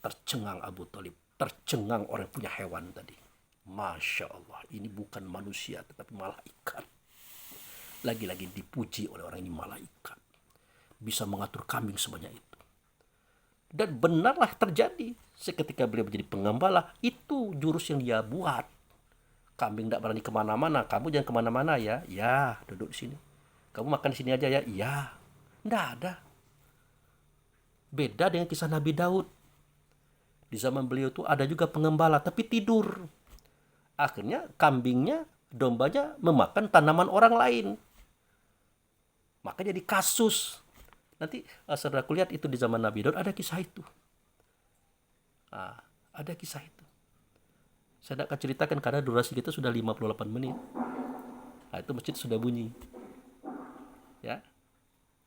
Tercengang Abu Thalib, tercengang orang yang punya hewan tadi. Masya Allah, ini bukan manusia tetapi malaikat. Lagi-lagi dipuji oleh orang ini, malaikat. Bisa mengatur kambing sebanyak itu. Dan benarlah terjadi. Seketika beliau menjadi pengembala, itu jurus yang dia buat. Kambing tidak berani kemana-mana. Kamu jangan kemana-mana ya. Ya, duduk di sini. Kamu makan di sini aja ya. Iya. Tidak ada. Beda dengan kisah Nabi Daud. Di zaman beliau itu ada juga pengembala tapi tidur. Akhirnya kambingnya, dombanya memakan tanaman orang lain. Maka jadi kasus. Nanti saudaraku lihat itu di zaman Nabi Daud ada kisah itu. Ada kisah itu. Saya tidak akan ceritakan karena durasi kita sudah 58 menit. Itu masjid sudah bunyi. Ya,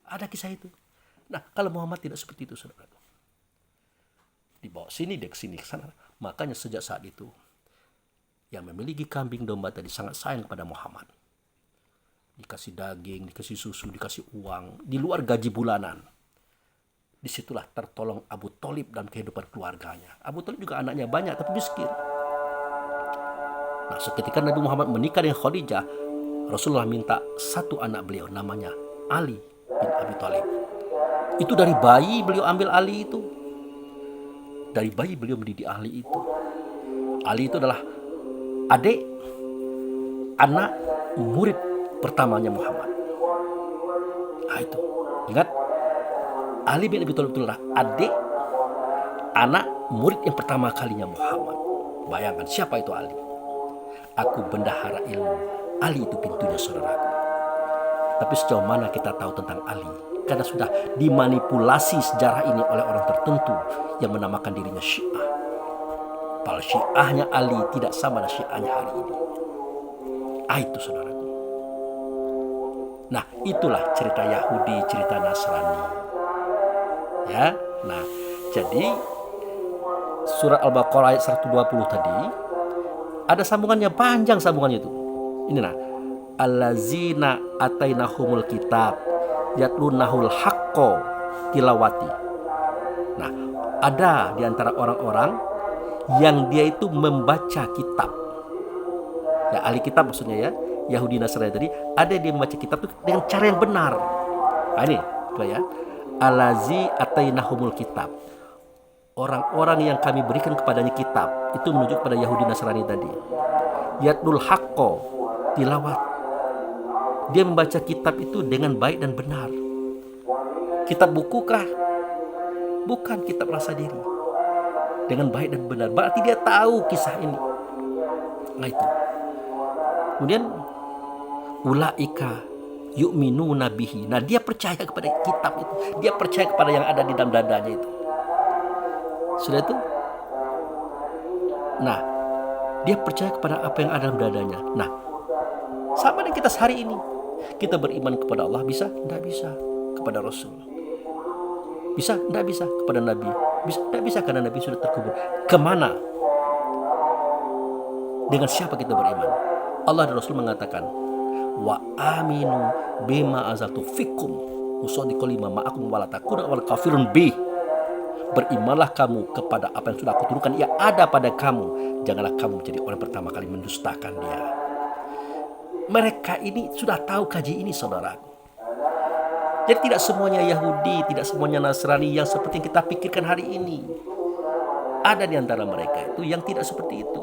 ada kisah itu. Nah, kalau Muhammad tidak seperti itu, saudaraku. Dibawa sini, dia ke sini, ke sana. Makanya sejak saat itu, yang memiliki kambing domba tadi sangat sayang kepada Muhammad. Dikasih daging, dikasih susu, dikasih uang, di luar gaji bulanan. Disitulah tertolong Abu Thalib dalam kehidupan keluarganya. Abu Thalib juga anaknya banyak tapi miskin. Nah, seketika Nabi Muhammad menikah dengan Khadijah, Rasulullah minta satu anak beliau namanya Ali bin Abi Thalib. Itu dari bayi beliau ambil Ali itu. Dari bayi beliau mendidik Ali itu. Ali itu adalah adik anak murid pertamanya Muhammad. Itu ingat, Ali bin Abi Thalib itu adalah adik anak murid yang pertama kalinya Muhammad. Bayangkan siapa itu Ali. Aku bendahara ilmu. Ali itu pintunya, saudaraku. Tapi sejauh mana kita tahu tentang Ali? Karena sudah dimanipulasi sejarah ini oleh orang tertentu yang menamakan dirinya Syiah. Padahal Syiahnya Ali tidak sama dengan Syiahnya hari ini. Itu saudaraku. Nah, itulah cerita Yahudi, cerita Nasrani. Ya, nah, jadi surat Al-Baqarah ayat 120 tadi, ada sambungannya, panjang sambungannya itu. Ini nah, allazina atainahumul kitab yatlunahul haqqo tilawati. Nah, ada di antara orang-orang yang dia itu membaca kitab. Ya, ahli kitab maksudnya ya, Yahudi Nasrani tadi, ada dia membaca kitab itu dengan cara yang benar. Nah, ini coba ya. Alazi atainahumul kitab. Orang-orang yang kami berikan kepadanya kitab, itu menunjuk pada Yahudi Nasrani tadi. Yatlul haqqo tilawat. Dia membaca kitab itu dengan baik dan benar. Kitab buku kah? Bukan kitab rasa diri. Dengan baik dan benar. Berarti dia tahu kisah ini. Nah itu. Kemudian ulaika yu'minuna bihi. Nah, dia percaya kepada kitab itu. Dia percaya kepada yang ada di dalam dadanya itu. Sudah itu? Nah, dia percaya kepada apa yang ada dalam dadanya. Nah, sama dengan kita sehari ini. Kita beriman kepada Allah, bisa? Tidak bisa. Kepada Rasul. Bisa? Tidak bisa. Kepada Nabi. Bisa? Tidak bisa karena Nabi sudah terkubur. Kemana? Dengan siapa kita beriman? Allah dan Rasul mengatakan, wa aminu bima azaltu fikum usaddiqu lima ma'akum wala takuna wal kafirun bi. Berimanlah kamu kepada apa yang sudah aku turunkan yang ada pada kamu. Janganlah kamu menjadi orang pertama kali mendustakan dia. Mereka ini sudah tahu kaji ini, saudaraku. Jadi tidak semuanya Yahudi, tidak semuanya Nasrani yang seperti yang kita pikirkan hari ini. Ada di antara mereka itu yang tidak seperti itu.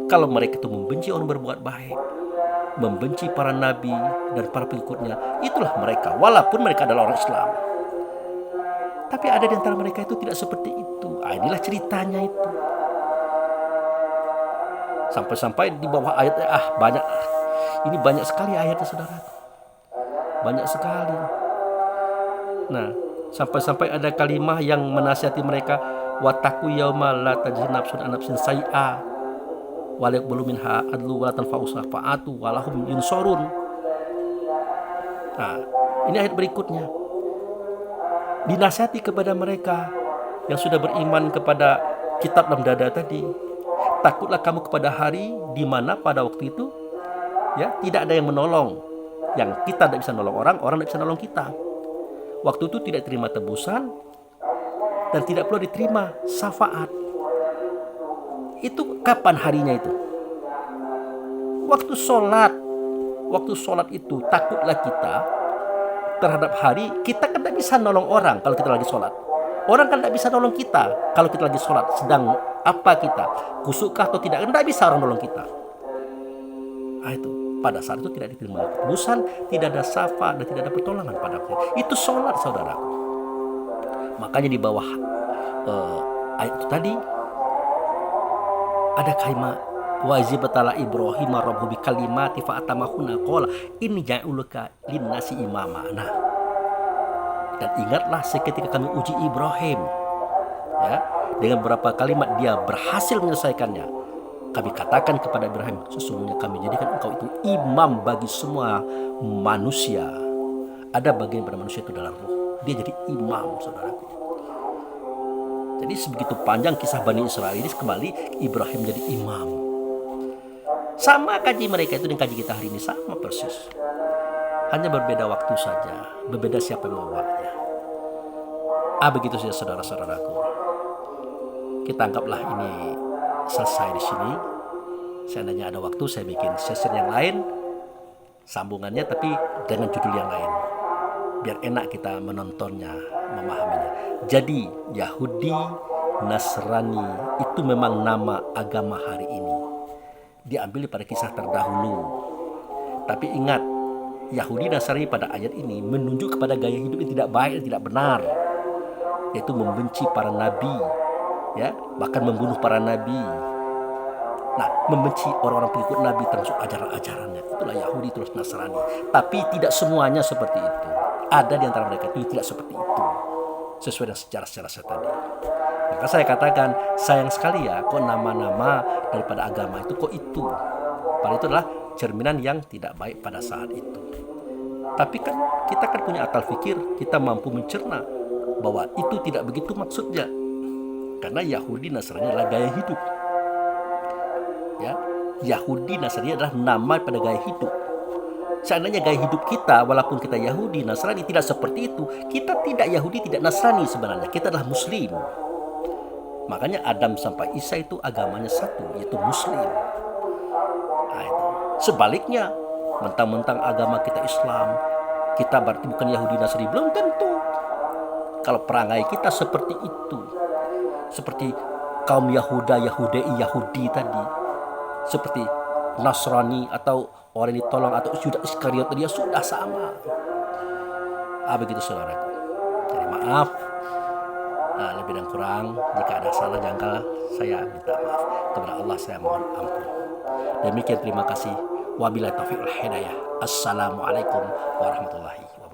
Kalau mereka itu membenci orang berbuat baik, membenci para nabi dan para pengikutnya, itulah mereka, walaupun mereka adalah orang Islam. Tapi ada di antara mereka itu tidak seperti itu. Inilah ceritanya itu. Sampai-sampai di bawah ayatnya, banyak. Ini banyak sekali ayatnya, saudara. Banyak sekali. Nah, sampai-sampai ada kalimah yang menasihati mereka, wattaqu yauma la tajzi nafsun an nafsin sai'a wa la yaqbalu minha adlu wa la tanfa'u syafa'atu wa lahum yunsurun. Nah, ini ayat berikutnya. Dinasihati kepada mereka yang sudah beriman kepada kitab dalam dada tadi. Takutlah kamu kepada hari di mana pada waktu itu ya tidak ada yang menolong. Yang kita tidak bisa nolong orang, orang tidak bisa nolong kita. Waktu itu tidak terima tebusan dan tidak perlu diterima syafaat. Itu kapan harinya itu? Waktu sholat itu takutlah kita terhadap hari. Kita kan tidak bisa nolong orang kalau kita lagi sholat. Orang kan tidak bisa nolong kita kalau kita lagi sholat. Sedang apa kita? Kusukkah atau tidak? Tidak bisa orang nolong kita. Nah itu. Pada saat itu tidak diterima tebusan, tidak ada syafaat dan tidak ada pertolongan pada waktu itu. Sholat, saudara. Makanya di bawah ayat itu tadi ada kalimat wa izibatala Ibrahim rabbuhu bi kalimati fa atamahuna qala inni ja'uluka linnasi imama. Nah, dan ingatlah seketika kami uji Ibrahim ya, dengan beberapa kalimat dia berhasil menyelesaikannya. Kami katakan kepada Ibrahim, sesungguhnya kami jadikan engkau itu imam bagi semua manusia. Ada bagian pada manusia itu dalam roh. Dia jadi imam, saudaraku. Jadi sebegitu panjang kisah Bani Israel ini, kembali Ibrahim jadi imam. Sama kaji mereka itu dengan kaji kita hari ini, sama persis. Hanya berbeda waktu saja, berbeda siapa yang membawanya. Begitu saja, saudara-saudaraku. Kita anggaplah ini selesai di sini. Seandainya ada waktu, saya bikin sesi yang lain, sambungannya tapi dengan judul yang lain, biar enak kita menontonnya, memahaminya. Jadi Yahudi Nasrani itu memang nama agama hari ini, diambil pada kisah terdahulu. Tapi ingat, Yahudi Nasrani pada ayat ini menunjuk kepada gaya hidup yang tidak baik dan tidak benar, yaitu membenci para nabi, ya, bahkan membunuh para nabi. Nah, membenci orang-orang pengikut nabi termasuk ajaran-ajarannya. Itulah Yahudi, terus Nasrani. Tapi tidak semuanya seperti itu. Ada di antara mereka itu tidak seperti itu, sesuai dengan sejarah-sejarah saya tadi. Maka saya katakan, sayang sekali ya, kok nama-nama daripada agama itu kok itu. Padahal itu adalah cerminan yang tidak baik pada saat itu. Tapi kan kita kan punya akal fikir, kita mampu mencerna bahwa itu tidak begitu maksudnya. Karena Yahudi Nasrani adalah gaya hidup. Ya, Yahudi Nasrani adalah nama pada gaya hidup. Seandainya gaya hidup kita, walaupun kita Yahudi Nasrani tidak seperti itu, kita tidak Yahudi tidak Nasrani sebenarnya, kita adalah Muslim. Makanya Adam sampai Isa itu agamanya satu, yaitu Muslim. Nah, itu. Sebaliknya, mentang-mentang agama kita Islam, kita berarti bukan Yahudi Nasrani, belum tentu. Kalau perangai kita seperti itu, seperti kaum Yahuda, Yahudi tadi, seperti Nasrani atau orang yang ditolong atau sudah Iskariot, dia sudah sama. Begitu saudaraku. Jadi maaf, lebih dan kurang, jika ada salah janggal saya minta maaf. Kepada Allah saya mohon ampun. Demikian, terima kasih. Wabillahi taufiq wal hidayah. Assalamualaikum warahmatullahi wabarakatuh.